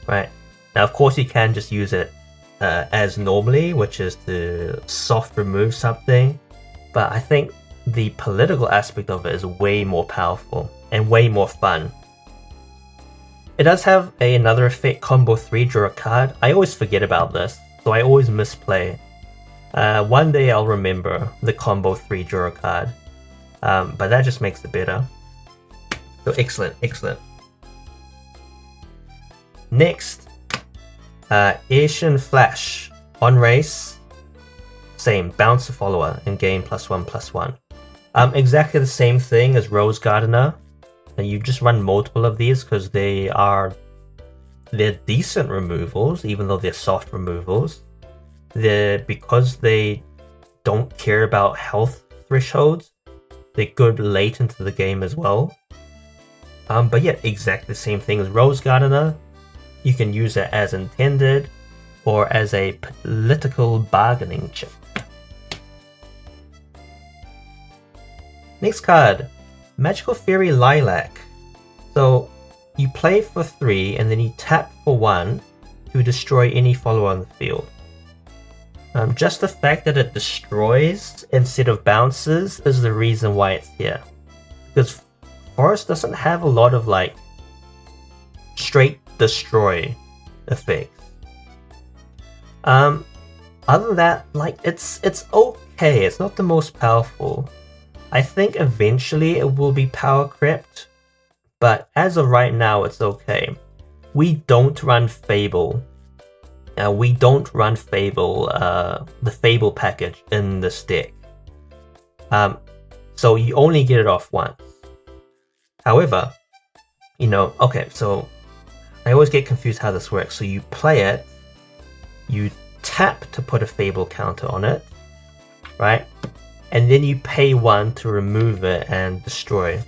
Speaker 1: right? Now, of course, you can just use it as normally, which is to soft remove something. But I think the political aspect of it is way more powerful and way more fun. It does have another effect, combo 3, draw a card. I always forget about this, so I always misplay. One day I'll remember the combo 3, draw a card. But that just makes it better. So excellent, excellent. Next, Asian Flash. On race, same, bounce a follower and gain +1/+1. Exactly the same thing as Rose Gardener. And you just run multiple of these because they're decent removals, even though they're soft removals. Because they don't care about health thresholds, they're good late into the game as well. But yeah, exactly the same thing as Rose Gardener. You can use it as intended or as a political bargaining chip. Next card, Magical Fairy Lilac. So you play for 3 and then you tap for 1 to destroy any follower on the field. Just the fact that it destroys instead of bounces is the reason why it's here. Because Forest doesn't have a lot of like straight destroy effects. Other than that, like it's okay. It's not the most powerful. I think eventually it will be power crept, but as of right now, it's okay. We don't run Fable. We don't run Fable, the Fable package in this deck. So you only get it off once. However, okay, so I always get confused how this works. So you play it, you tap to put a Fable counter on it, right? And then you pay 1 to remove it and destroy.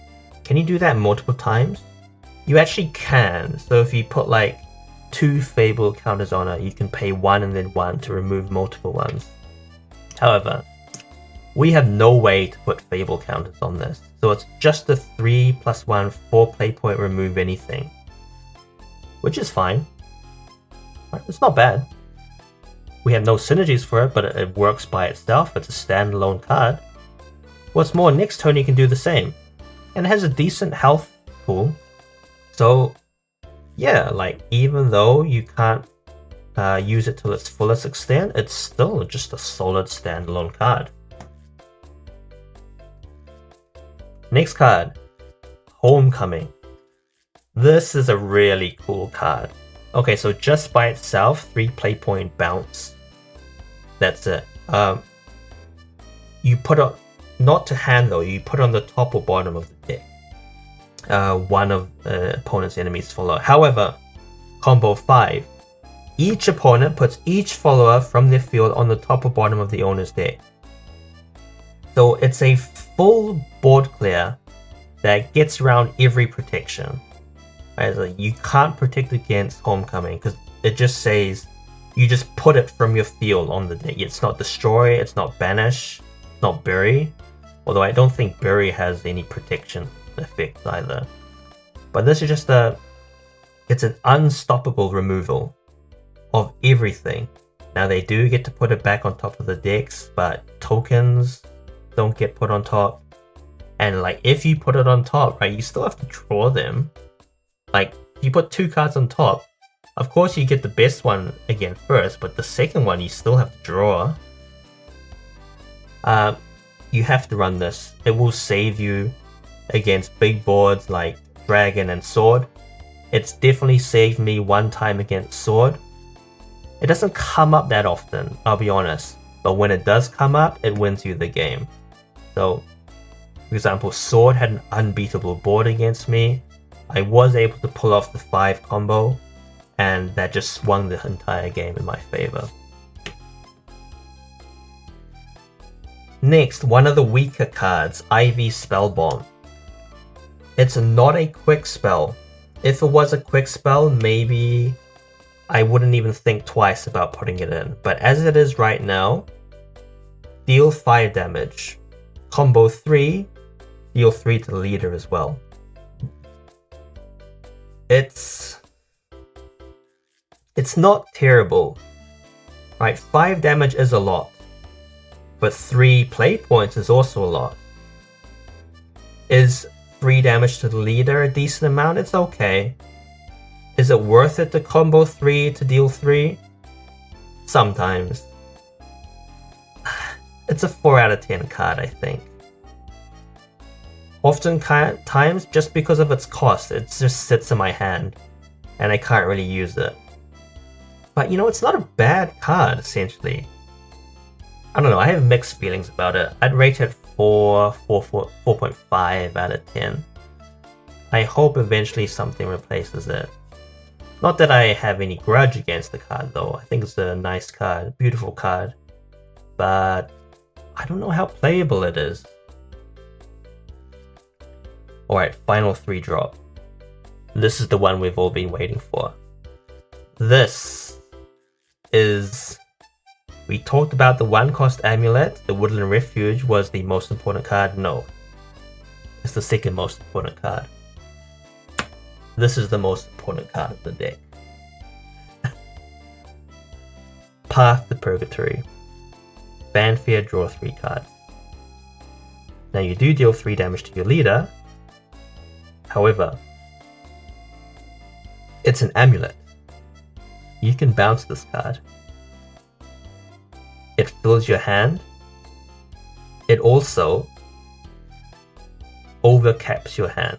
Speaker 1: Can you do that multiple times? You actually can. So if you put like 2 Fable counters on it, you can pay 1 and then 1 to remove multiple ones. However, we have no way to put Fable counters on this. So it's just a 3+1 4 play point remove anything. Which is fine. It's not bad. We have no synergies for it, but it works by itself. It's a standalone card. What's more, next turn you can do the same. And it has a decent health pool. So yeah, like even though you can't use it to its fullest extent, it's still just a solid standalone card. Next card, Homecoming. This is a really cool card. Okay, so just by itself, 3 play point bounce. That's it. You put it, not to hand though, you put it on the top or bottom of the deck. One of the opponent's enemies follow. However, combo 5. Each opponent puts each follower from their field on the top or bottom of the owner's deck. So it's a full board clear that gets around every protection. Right? So you can't protect against Homecoming because it just says you just put it from your field on the deck. It's not destroy, it's not banish, it's not bury. Although I don't think bury has any protection effects either. But this is just it's an unstoppable removal of everything. Now they do get to put it back on top of the decks, but tokens don't get put on top. And like if you put it on top, right, you still have to draw them. Like you put 2 cards on top, of course you get the best one again first, but the second one you still have to draw. You have to run this. It will save you against big boards like Dragon and Sword. It's definitely saved me 1 time against Sword. It doesn't come up that often, I'll be honest, but when it does come up, it wins you the game. So, for example, Sword had an unbeatable board against me. I was able to pull off the 5 combo, and that just swung the entire game in my favor. Next, one of the weaker cards, Ivy Spellbomb. It's not a quick spell. If it was a quick spell, maybe I wouldn't even think twice about putting it in. But as it is right now, deal 5 damage. Combo 3, deal 3 to the leader as well. It's not terrible. Right, 5 damage is a lot. But 3 play points is also a lot. Is 3 damage to the leader a decent amount? It's okay. Is it worth it to combo 3 to deal 3? Sometimes. It's a 4 out of 10 card, I think. Oftentimes, just because of its cost, it just sits in my hand. and I can't really use it. But you know, it's not a bad card, essentially. I don't know, I have mixed feelings about it. I'd rate it 4.5 out of 10. I hope eventually something replaces it. Not that I have any grudge against the card though, I think it's a nice card, beautiful card. But I don't know how playable it is. Alright, final 3 drop. This is the one we've all been waiting for. This is... We talked about the 1-cost amulet, the Woodland Refuge was the most important card. No. It's the second most important card. This is the most important card of the deck. Path to Purgatory. Fanfare, draw 3 cards. Now you do deal 3 damage to your leader. However, it's an amulet. You can bounce this card. It fills your hand. It also overcaps your hand.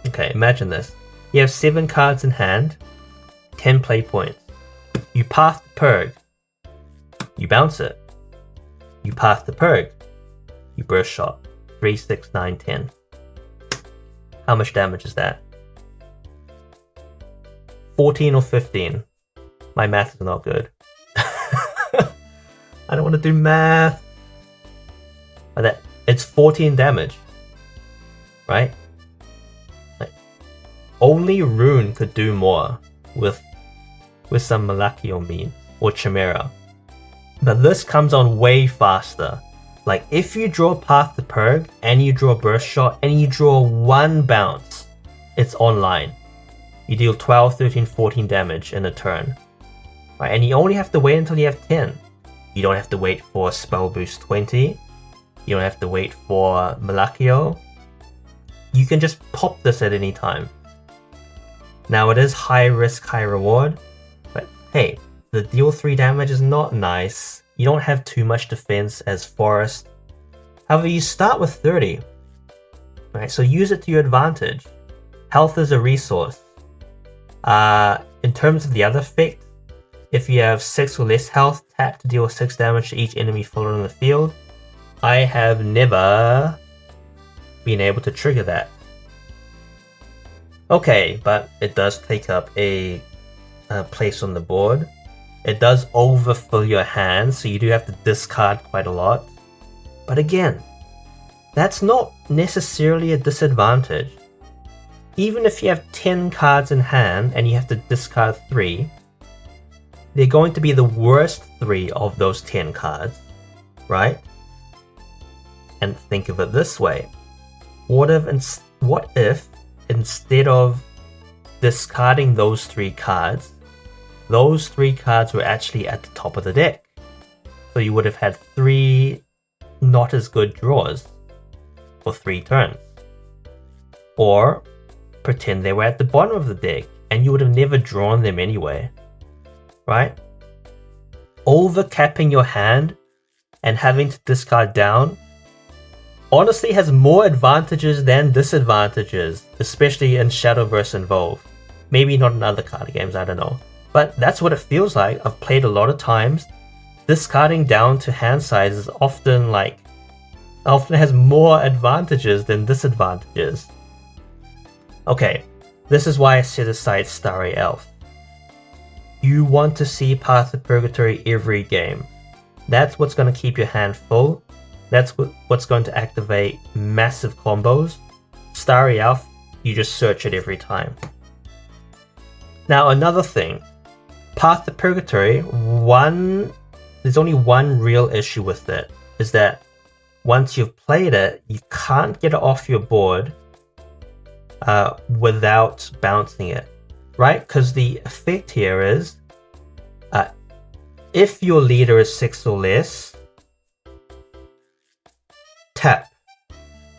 Speaker 1: Okay, imagine this. You have 7 cards in hand, 10 play points. You path the Purg. You bounce it. You path the Purg. You burst shot. 3, 6, 9, 10. How much damage is that? 14 or 15. My math is not good. I don't want to do math. But it's 14 damage. Right? Like, only Rune could do more with some Malakio meme or Chimera. But this comes on way faster. Like if you draw Path to Purg and you draw Burst Shot and you draw 1 bounce, it's online. You deal 12, 13, 14 damage in a turn. Right? And you only have to wait until you have 10. You don't have to wait for Spell Boost 20. You don't have to wait for Malakio. You can just pop this at any time. Now it is high risk, high reward. But hey, the deal 3 damage is not nice. You don't have too much defense as Forest. However, you start with 30. Right, so use it to your advantage. Health is a resource. In terms of the other effect, if you have 6 or less health, tap to deal 6 damage to each enemy following the field. I have never been able to trigger that. Okay, but it does take up a place on the board. It does overfill your hand, so you do have to discard quite a lot. But again, that's not necessarily a disadvantage. Even if you have 10 cards in hand and you have to discard 3, they're going to be the worst 3 of those 10 cards, right? And think of it this way. What if instead of discarding those 3 cards, those 3 cards were actually at the top of the deck? So you would have had 3 not as good draws for 3 turns. Or pretend they were at the bottom of the deck and you would have never drawn them anyway. Right? Overcapping your hand and having to discard down honestly has more advantages than disadvantages, especially in Shadowverse involved. Maybe not in other card games, I don't know. But that's what it feels like. I've played a lot of times. Discarding down to hand size is often has more advantages than disadvantages. Okay, this is why I set aside Starry Elf. You want to see Path to Purgatory every game. That's what's going to keep your hand full. That's what's going to activate massive combos. Starry Elf, you just search it every time. Now another thing, Path to Purgatory, there's only one real issue with it, is that once you've played it, you can't get it off your board without bouncing it, right? Because the effect here is, if your leader is 6 or less, tap,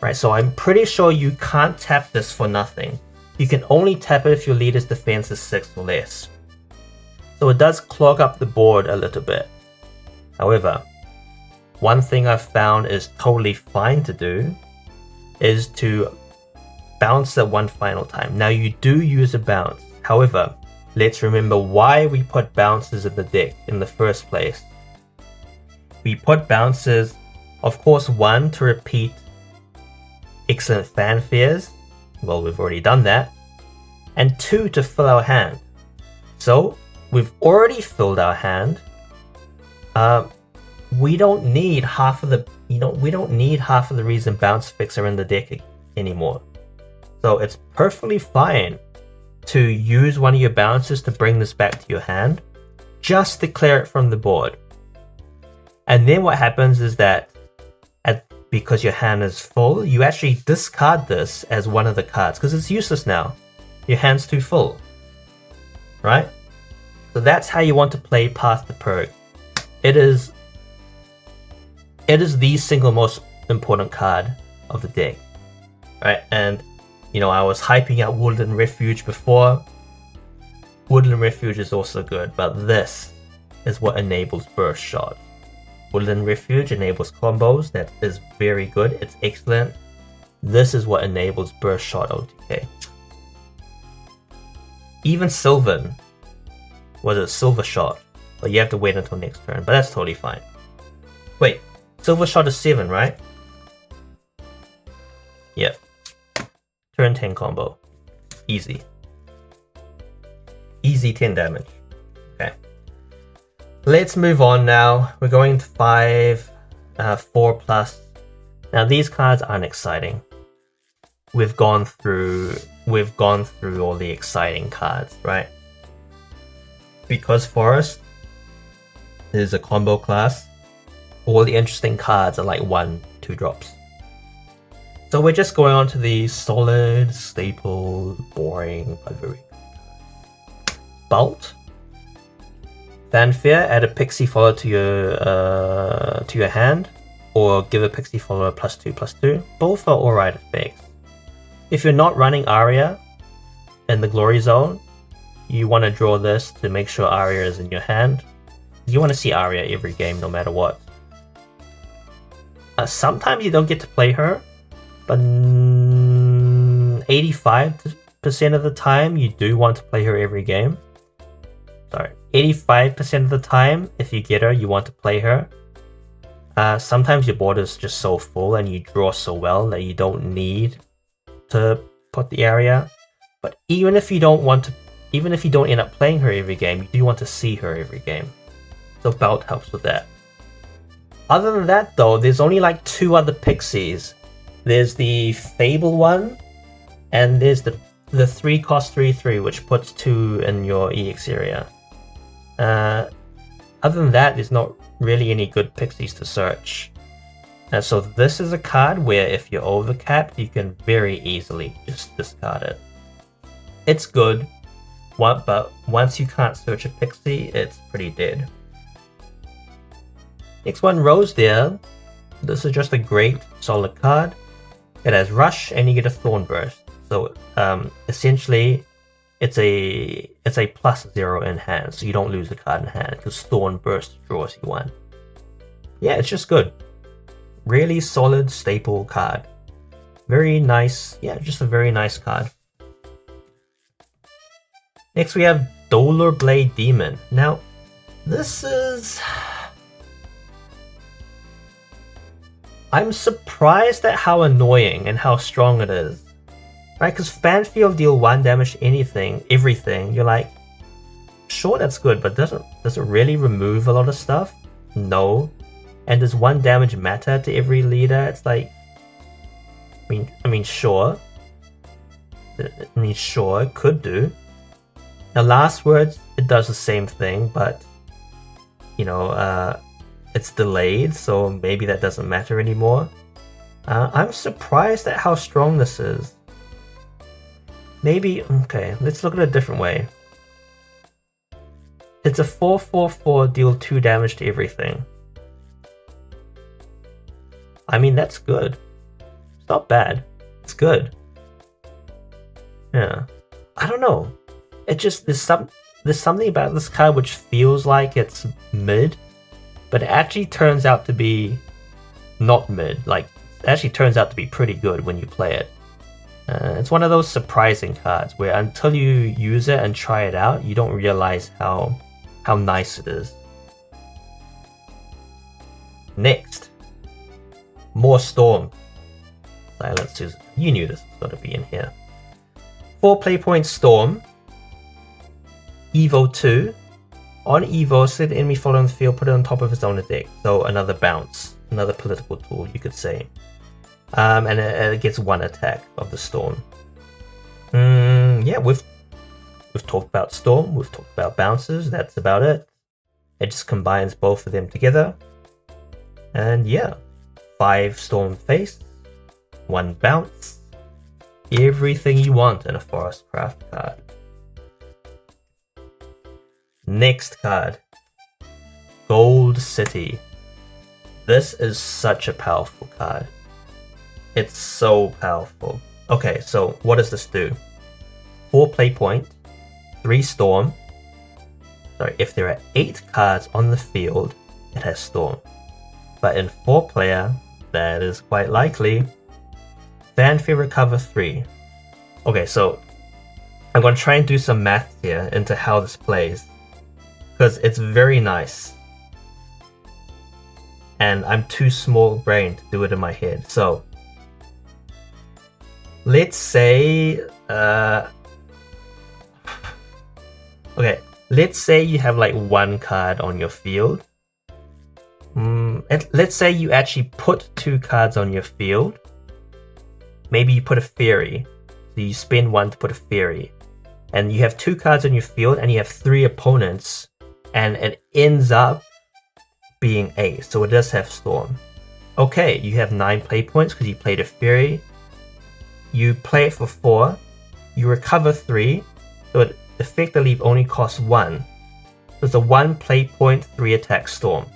Speaker 1: right? So I'm pretty sure you can't tap this for nothing. You can only tap it if your leader's defense is 6 or less. So it does clog up the board a little bit. However, one thing I've found is totally fine to do is to bounce it one final time. Now you do use a bounce. However, let's remember why we put bounces in the deck in the first place. We put bounces, of course, one, to repeat excellent fanfares. Well, we've already done that. And two, to fill our hand. So we've already filled our hand. We don't need half of the reason bounce effects are in the deck anymore. So it's perfectly fine to use one of your bounces to bring this back to your hand. Just declare it from the board. And then what happens is that because your hand is full, you actually discard this as one of the cards because it's useless now. Your hand's too full, right? So that's how you want to play Path to Purge. It is the single most important card of the deck, right? And you know, I was hyping out Woodland Refuge before. Woodland Refuge is also good, but this is what enables Burst Shot. Woodland Refuge enables combos. That is very good. It's excellent. This is what enables Burst Shot OTK. Even Sylvan was a Silver Shot, but you have to wait until next turn, but that's totally fine. Wait, Silver Shot is 7, right? Yep. Turn 10 combo. Easy. Easy 10 damage. Okay. Let's move on now. We're going to 5, 4+. Now these cards aren't exciting. We've gone through all the exciting cards, right? Because Forest is a combo class, all the interesting cards are like 1-2 drops. So we're just going on to the solid, staple, boring, but very good. Bolt. Fanfare, add a pixie follower to your hand, or give a pixie follower +2/+2. Both are alright effects. If you're not running Aria in the Glory Zone, you want to draw this to make sure Aria is in your hand. You want to see Aria every game, no matter what. Sometimes you don't get to play her, but 85% of the time you do want to play her every game. Sorry, 85% of the time, if you get her, you want to play her. Sometimes your board is just so full and you draw so well that you don't need to put the area. But even if you don't end up playing her every game, you do want to see her every game. So Belt helps with that. Other than that though, there's only like 2 other pixies. There's the Fable one, and there's the 3-cost 3/3, which puts 2 in your EX area. Other than that, there's not really any good pixies to search. So this is a card where if you're overcapped, you can very easily just discard it. It's good, but once you can't search a pixie, it's pretty dead. Next one, Rosedale. This is just a great solid card. It has Rush and you get a Thorn Burst. So essentially, it's a +0 in hand, so you don't lose the card in hand because Thorn Burst draws you 1. Yeah, it's just good. Really solid staple card. Very nice. Yeah, just a very nice card. Next we have Dolor Blade Demon. Now, this is... I'm surprised at how annoying and how strong it is. Right, because Fanfield deal 1 damage to everything. You're like, sure, that's good, but does it really remove a lot of stuff? No. And does 1 damage matter to every leader? It's like, I mean, sure. Sure, it could do. Now, Last Words, it does the same thing, but you know, it's delayed, so maybe that doesn't matter anymore. I'm surprised at how strong this is. Maybe, okay, let's look at it a different way. It's a 4/4/4, deal 2 damage to everything. I mean, that's good. It's not bad. It's good. Yeah. I don't know. It just, there's something about this card which feels like it's mid, but it actually turns out to be not mid. Like, it actually turns out to be pretty good when you play it. It's one of those surprising cards where until you use it and try it out, you don't realize how nice it is. Next, more Storm. Silence Susan. You knew this was going to be in here. 4 play points Storm. Evo 2. On Evo, set the enemy following the field, put it on top of his own deck. So another bounce. Another political tool, you could say. And it gets 1 attack of the Storm. Yeah, we've talked about Storm, we've talked about bounces, that's about it. It just combines both of them together. And yeah, 5 Storm face, 1 bounce. Everything you want in a Forestcraft card. Next card, Gold City. This is such a powerful card. It's so powerful. Okay, so what does this do? 4 play point, 3 Storm. Sorry, if there are 8 cards on the field, it has Storm. But in 4 player, that is quite likely. Fanfare recover 3. Okay, so I'm going to try and do some math here into how this plays. Because it's very nice. And I'm too small brained to do it in my head. So let's say okay, let's say you have like 1 card on your field. Let's say you actually put 2 cards on your field. Maybe you put a fairy. So you spend 1 to put a fairy. And you have 2 cards on your field and you have 3 opponents. And it ends up being 8. So it does have Storm. Okay, you have 9 play points because you played a fairy. You play it for 4. You recover 3. So it effectively only costs 1. So it's a 1 play point, 3 attack Storm.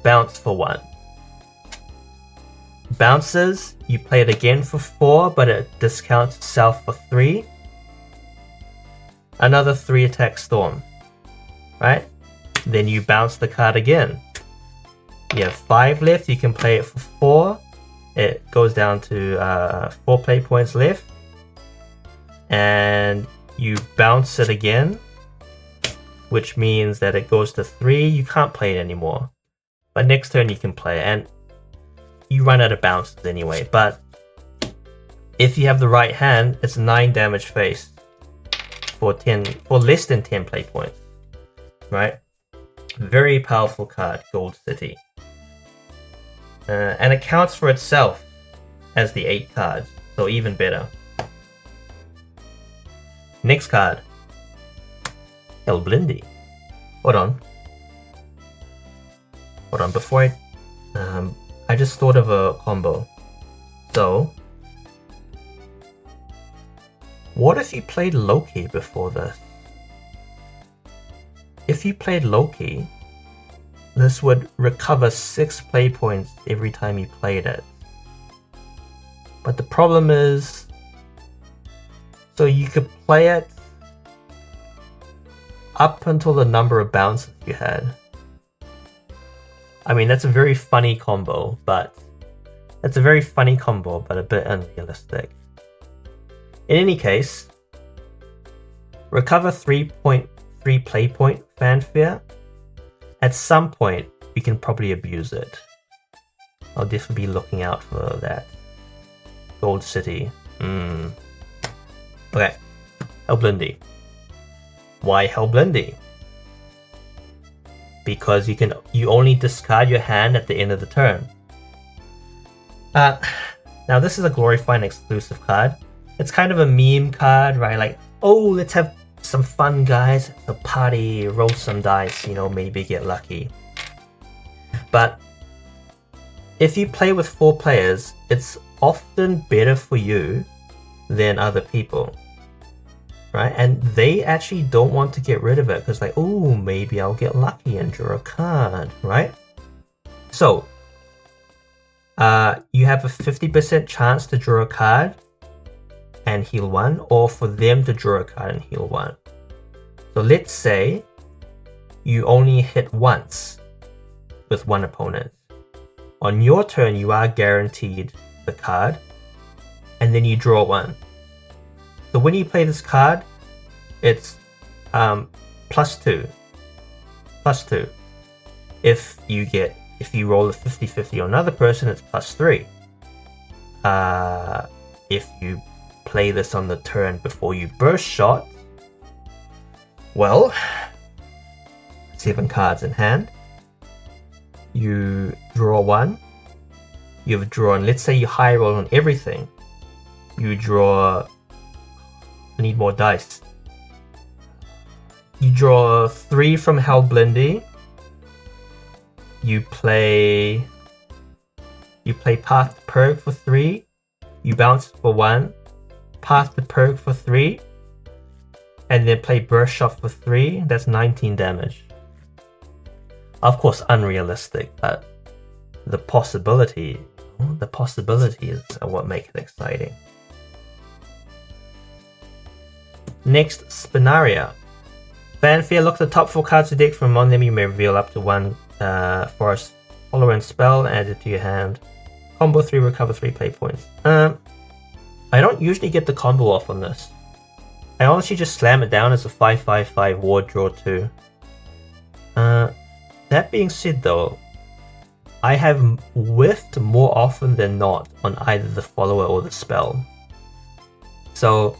Speaker 1: Bounce for 1. Bounces, you play it again for 4, but it discounts itself for 3. Another 3 attack Storm. Right? Then you bounce the card again. You have 5 left, you can play it for 4. It goes down to 4 play points left. And you bounce it again, which means that it goes to 3. You can't play it anymore. But next turn you can play it, and you run out of bounces anyway. But if you have the right hand, it's 9 damage face for less than 10 play points. Right? Very powerful card, Gold City. And it counts for itself as the 8 cards, so even better. Next card, Hellblindy. Hold on, before I just thought of a combo. So, what if you played Loki before this? If you played Loki, this would recover 6 play points every time you played it. But the problem is, so you could play it up until the number of bounces you had. I mean, that's a very funny combo, but a bit unrealistic. In any case, recover 3 play point fanfare. At some point, we can probably abuse it. I'll definitely be looking out for that. Gold City. Okay, Hellblindy. Why Hellblindy? Because you only discard your hand at the end of the turn. Now this is a Gloryfinder exclusive card. It's kind of a meme card, right? Like, oh, let's have some fun, guys. A party, roll some dice, maybe get lucky. But if you play with 4 players, it's often better for you than other people, right? And they actually don't want to get rid of it because like, oh, maybe I'll get lucky and draw a card, right? So you have a 50% chance to draw a card and heal 1, or for them to draw a card and heal 1. So let's say you only hit once with 1 opponent. On your turn, you are guaranteed the card, and then you draw 1. So when you play this card, it's +2. +2. If you roll a 50-50 on another person, it's +3. If you play this on the turn before you burst shot, well, 7 cards in hand, you draw 1. You've drawn, let's say you high roll on everything. You draw, I need more dice. You draw 3 from Hellblindy. You play Path to Purge for 3. You bounce for 1. Path to Purge for 3. And then play Burst Shot for 3. That's 19 damage. Of course, unrealistic, but the possibilities are what make it exciting. Next, Spinaria. Fanfare, look at the top 4 cards of the deck. From among them, you may reveal up to 1 Forest Following spell, add it to your hand. Combo 3, recover 3 play points. I don't usually get the combo off on this. I honestly just slam it down as a 5/5/5 ward, draw 2. That being said though, I have whiffed more often than not on either the follower or the spell. So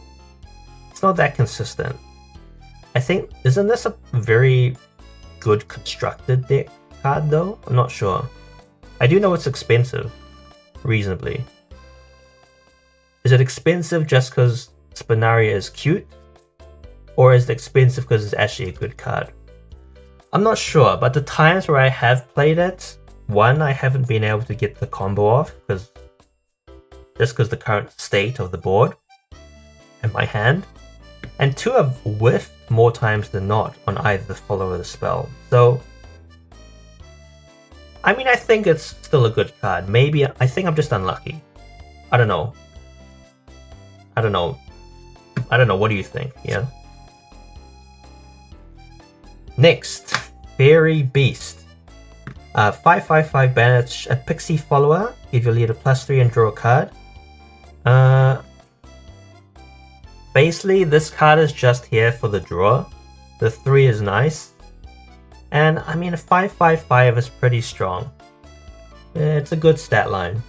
Speaker 1: it's not that consistent. I think, isn't this a very good constructed deck card though? I'm not sure. I do know it's expensive, reasonably. Is it expensive just because Spinaria is cute? Or is it expensive because it's actually a good card? I'm not sure, but the times where I have played it, 1, I haven't been able to get the combo off because the current state of the board and my hand. And 2, I've whiffed more times than not on either the follower or the spell. So, I mean, I think it's still a good card. Maybe, I think I'm just unlucky. I don't know. What do you think? Yeah. Next, Fairy Beast. 5/5/5 banish a pixie follower. Give your leader +3 and draw a card. Basically, this card is just here for the draw. The 3 is nice. And I mean, a 5/5/5 is pretty strong. It's a good stat line.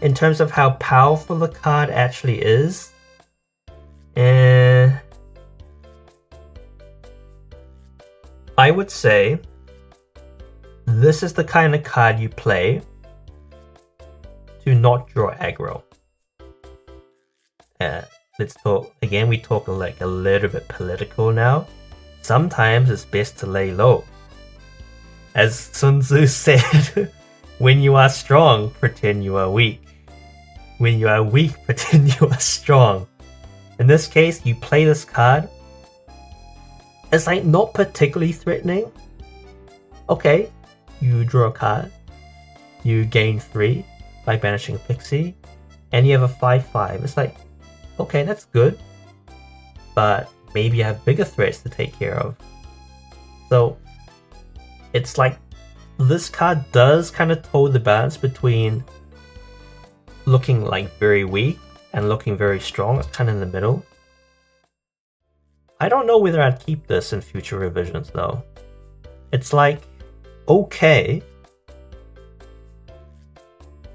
Speaker 1: In terms of how powerful the card actually is, I would say this is the kind of card you play to not draw aggro. Let's talk again. We talk like a little bit political now. Sometimes it's best to lay low. As Sun Tzu said, when you are strong, pretend you are weak. When you are weak, pretend you are strong. In this case, you play this card. It's like not particularly threatening. Okay, you draw a card. You gain 3 by banishing a pixie. And you have a 5/5. It's like, okay, that's good. But maybe you have bigger threats to take care of. So it's like this card does kind of toe the balance between looking like very weak and looking very strong. It's kind of in the middle. I don't know whether I'd keep this in future revisions though. It's like, okay.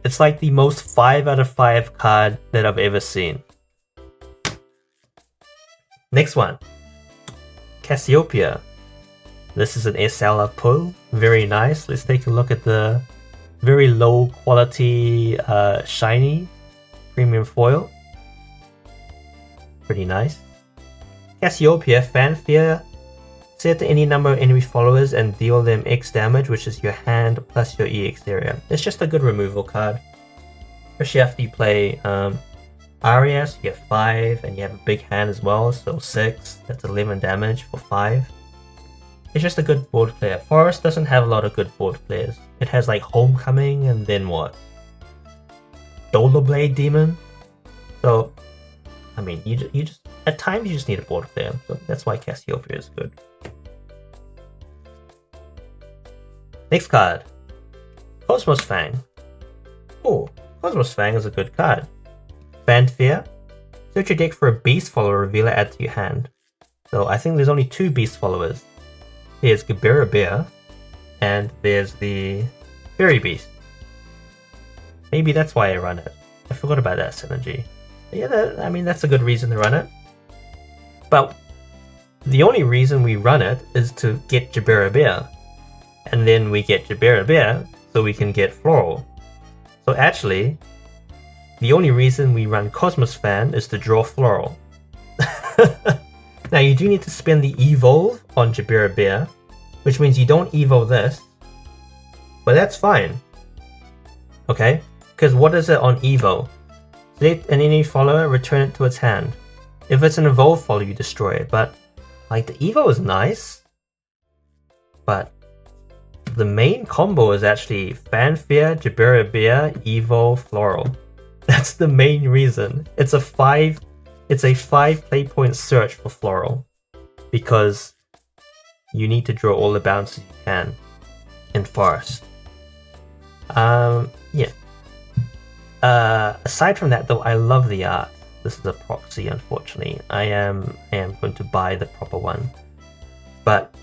Speaker 1: It's like the most 5 out of 5 card that I've ever seen. Next one, Cassiopeia. This is an SLR pull, very nice. Let's take a look at the very low quality shiny premium foil. Pretty nice. Cassiopeia, Fanfare. Set any number of enemy followers and deal them X damage, which is your hand plus your EX area. It's just a good removal card. Especially after you play Arias, you have 5 and you have a big hand as well, so 6. That's 11 damage for 5. It's just a good board player. Forest doesn't have a lot of good board players. It has like Homecoming and then what? Dolorblade Demon? So, I mean, you just at times you just need a board player, so that's why Cassiopeia is good. Next card, Cosmos Fang. Oh, Cosmos Fang is a good card. Fanfare. Search your deck for a beast follower, reveal it, add to your hand. So I think there's only 2 beast followers. There's Gibera Bear, and there's the Fairy Beast. Maybe that's why I run it. I forgot about that synergy. Yeah, I mean, that's a good reason to run it. But the only reason we run it is to get Gibera Bear. And then we get Gibera Bear so we can get Floral. So actually, the only reason we run Cosmos Fan is to draw Floral. Now you do need to spend the Evolve on Gibera Bear, which means you don't Evolve this. But that's fine. Okay? Because what is it on Evo? Select an enemy follower, return it to its hand. If it's an Evolve follower, you destroy it. But, like, the Evo is nice. But the main combo is actually Fanfare, Gibera Bear, Evo, Floral. That's the main reason. It's a 5 play point search for Floral. Because you need to draw all the bounces you can in Forest. Yeah. Aside from that though, I love the art. This is a proxy, unfortunately. I am going to buy the proper one. But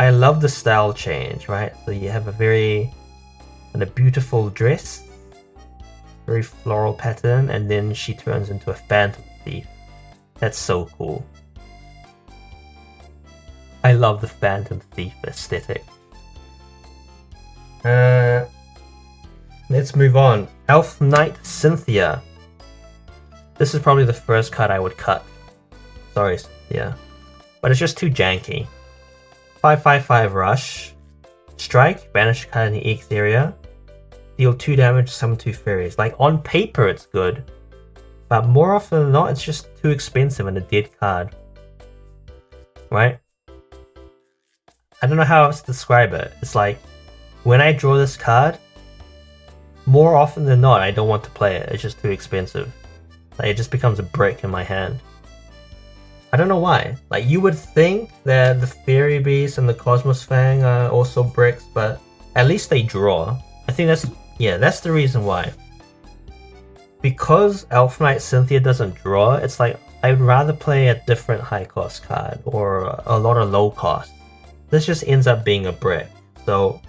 Speaker 1: I love the style change, right? So you have a beautiful dress, very floral pattern, and then she turns into a phantom thief. That's so cool. I love the phantom thief aesthetic. Let's move on. Elf Knight Cynthia. This is probably the first card I would cut. Sorry, Cynthia. But it's just too janky. 5/5/5 Rush. Strike, banish a card in the X area. Deal 2 damage, summon 2 fairies. Like, on paper it's good. But more often than not, it's just too expensive and a dead card. Right? I don't know how else to describe it. It's like, when I draw this card, more often than not, I don't want to play it. It's just too expensive. Like, it just becomes a brick in my hand. I don't know why. Like, you would think that the Fairy Beast and the Cosmos Fang are also bricks, but at least they draw. I think that's the reason why. Because Elf Knight Cynthia doesn't draw, it's like, I'd rather play a different high cost card or a lot of low cost. This just ends up being a brick. So,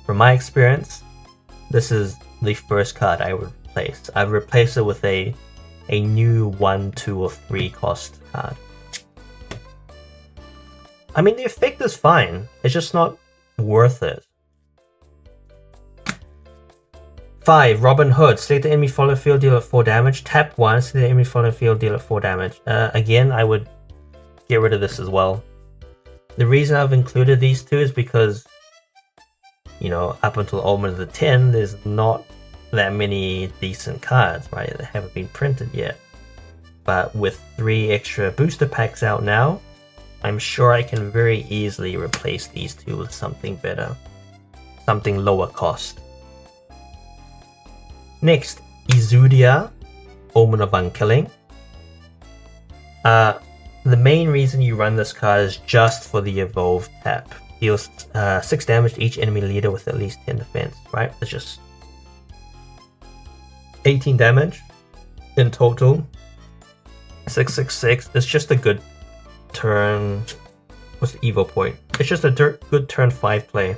Speaker 1: from my experience, this is the first card I would replace. I'd replace it with a new 1, 2, or 3 cost card. I mean, the effect is fine. It's just not worth it. 5. Robin Hood. Select the enemy follower field, deal at 4 damage. Tap 1, select the enemy follower field, deal at 4 damage. Again, I would get rid of this as well. The reason I've included these two is because, you know, up until Omen of the 10, there's not that many decent cards, right, that haven't been printed yet. But with 3 extra booster packs out now, I'm sure I can very easily replace these two with something better. Something lower cost. Next, Izudia, Omen of Unkilling. The main reason you run this card is just for the Evolve tap. Deals 6 damage to each enemy leader with at least 10 defense, right? It's just 18 damage in total. 666. It's just a good turn. What's the Evo point? It's just a good turn 5 play.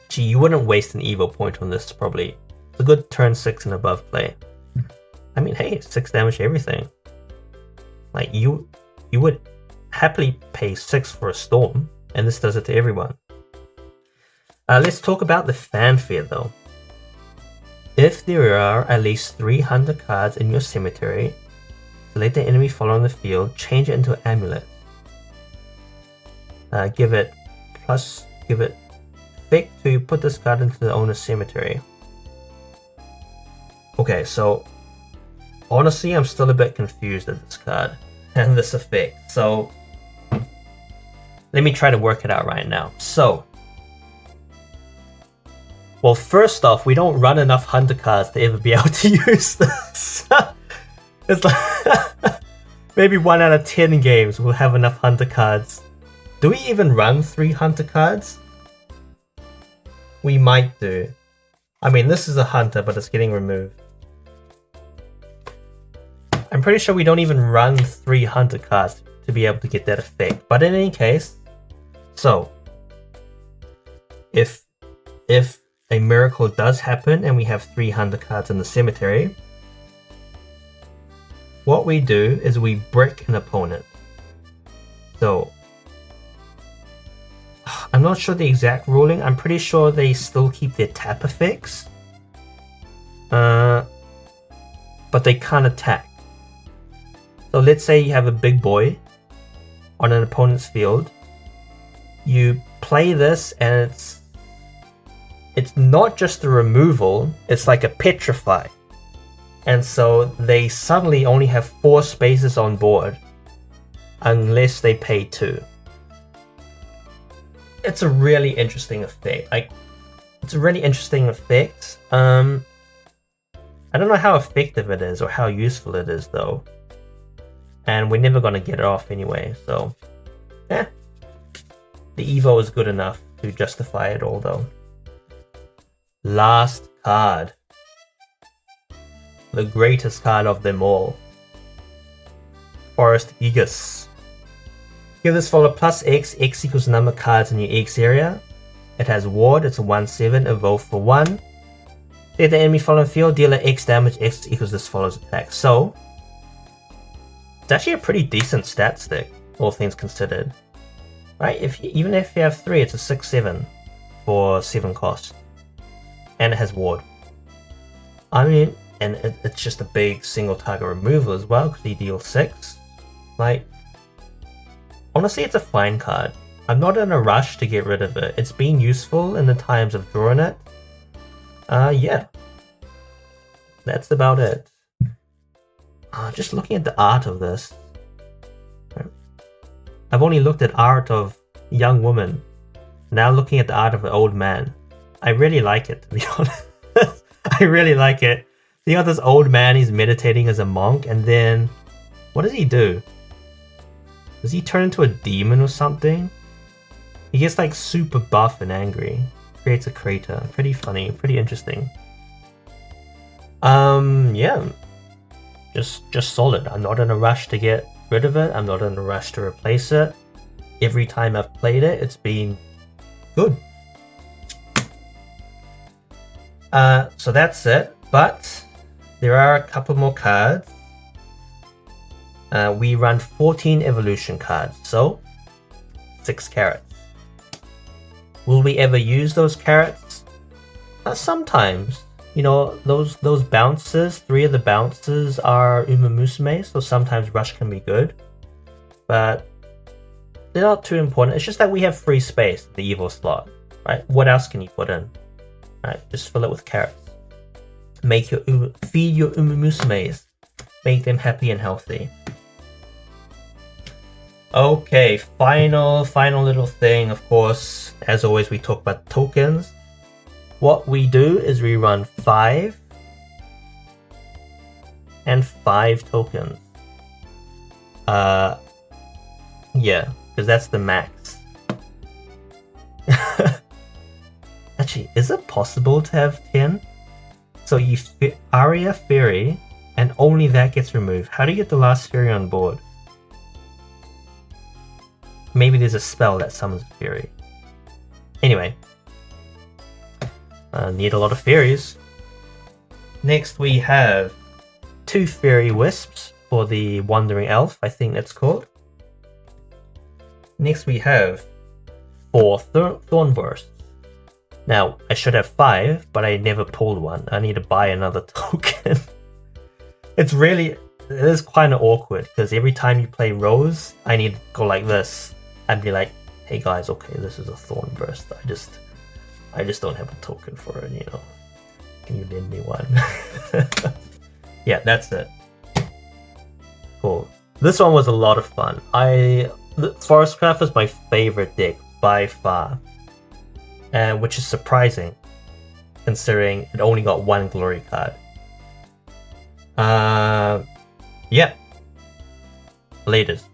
Speaker 1: Gee, you wouldn't waste an Evo point on this probably. It's a good turn 6 and above play. I mean, hey, 6 damage to everything. Like, you would happily pay 6 for a Storm, and this does it to everyone. Let's talk about the fanfare though. If there are at least 300 cards in your cemetery, select the enemy follower on the field, change it into an amulet. Give it effect to put this card into the owner's cemetery. Okay, so honestly, I'm still a bit confused at this card and this effect. So let me try to work it out right now. So, well, first off, we don't run enough Hunter cards to ever be able to use this. It's like maybe 1 out of 10 games we'll have enough Hunter cards. Do we even run 3 Hunter cards? We might do. I mean, this is a Hunter, but it's getting removed. I'm pretty sure we don't even run 3 hunter cards to be able to get that effect. But in any case, so if a miracle does happen and we have 3 hunter cards in the cemetery, what we do is we brick an opponent. So I'm not sure the exact ruling. I'm pretty sure they still keep their tap effects, but they can't attack. So let's say you have a big boy on an opponent's field. You play this and it's not just a removal, it's like a petrify. And so they suddenly only have 4 spaces on board unless they pay 2. It's a really interesting effect. It's a really interesting effect. I don't know how effective it is or how useful it is though. And we're never gonna get it off anyway, so the Evo is good enough to justify it all though. Last card. The greatest card of them all. Forestcraft. Give this follower plus X, X equals the number of cards in your X area. It has ward, it's a 1/7, evolve for 1. If the enemy follower field, deal X damage, X equals this follower's attack. So, it's actually a pretty decent stat stick, all things considered. Right? Even if you have 3, it's a 6/7 for 7 cost. And it has ward. I mean, and it's just a big single target removal as well, because you deal 6. Like, honestly, it's a fine card. I'm not in a rush to get rid of it. It's been useful in the times of drawing it. Yeah. That's about it. Just looking at the art of this. I've only looked at art of young woman. Now looking at the art of an old man. I really like it, to be honest. I really like it. You got this old man, he's meditating as a monk, and then what does he do? Does he turn into a demon or something? He gets like super buff and angry. Creates a crater. Pretty funny, pretty interesting. Yeah. Just solid. I'm not in a rush to get rid of it. I'm not in a rush to replace it. Every time I've played it, it's been good. So that's it. But there are a couple more cards. We run 14 evolution cards, so 6 carrots. Will we ever use those carrots? Sometimes. You know, those bounces, 3 of the bounces are Uma Musume, so sometimes rush can be good. But they're not too important. It's just that we have free space in the Evo slot, right? What else can you put in? Right, just fill it with carrots. Feed your Uma Musumes. Make them happy and healthy. Okay, final little thing, of course. As always, we talk about tokens. What we do is we run 5 and 5 tokens. Yeah, because that's the max. Actually, is it possible to have 10? So you Aria Fairy, and only that gets removed. How do you get the last fairy on board? Maybe there's a spell that summons a fairy. Anyway. Need a lot of fairies. Next we have 2 fairy wisps for the wandering elf, I think that's called. Next we have 4 thorn bursts. Now I should have 5, but I never pulled one. I need to buy another token. It is kind of awkward because every time you play Rose, I need to go like this and be like, hey guys, okay, this is a thorn burst. I just don't have a token for it, you know. Can you lend me one? Yeah, that's it. Cool. This one was a lot of fun. Forestcraft is my favorite deck by far. Which is surprising, considering it only got 1 glory card. Yeah. Latest.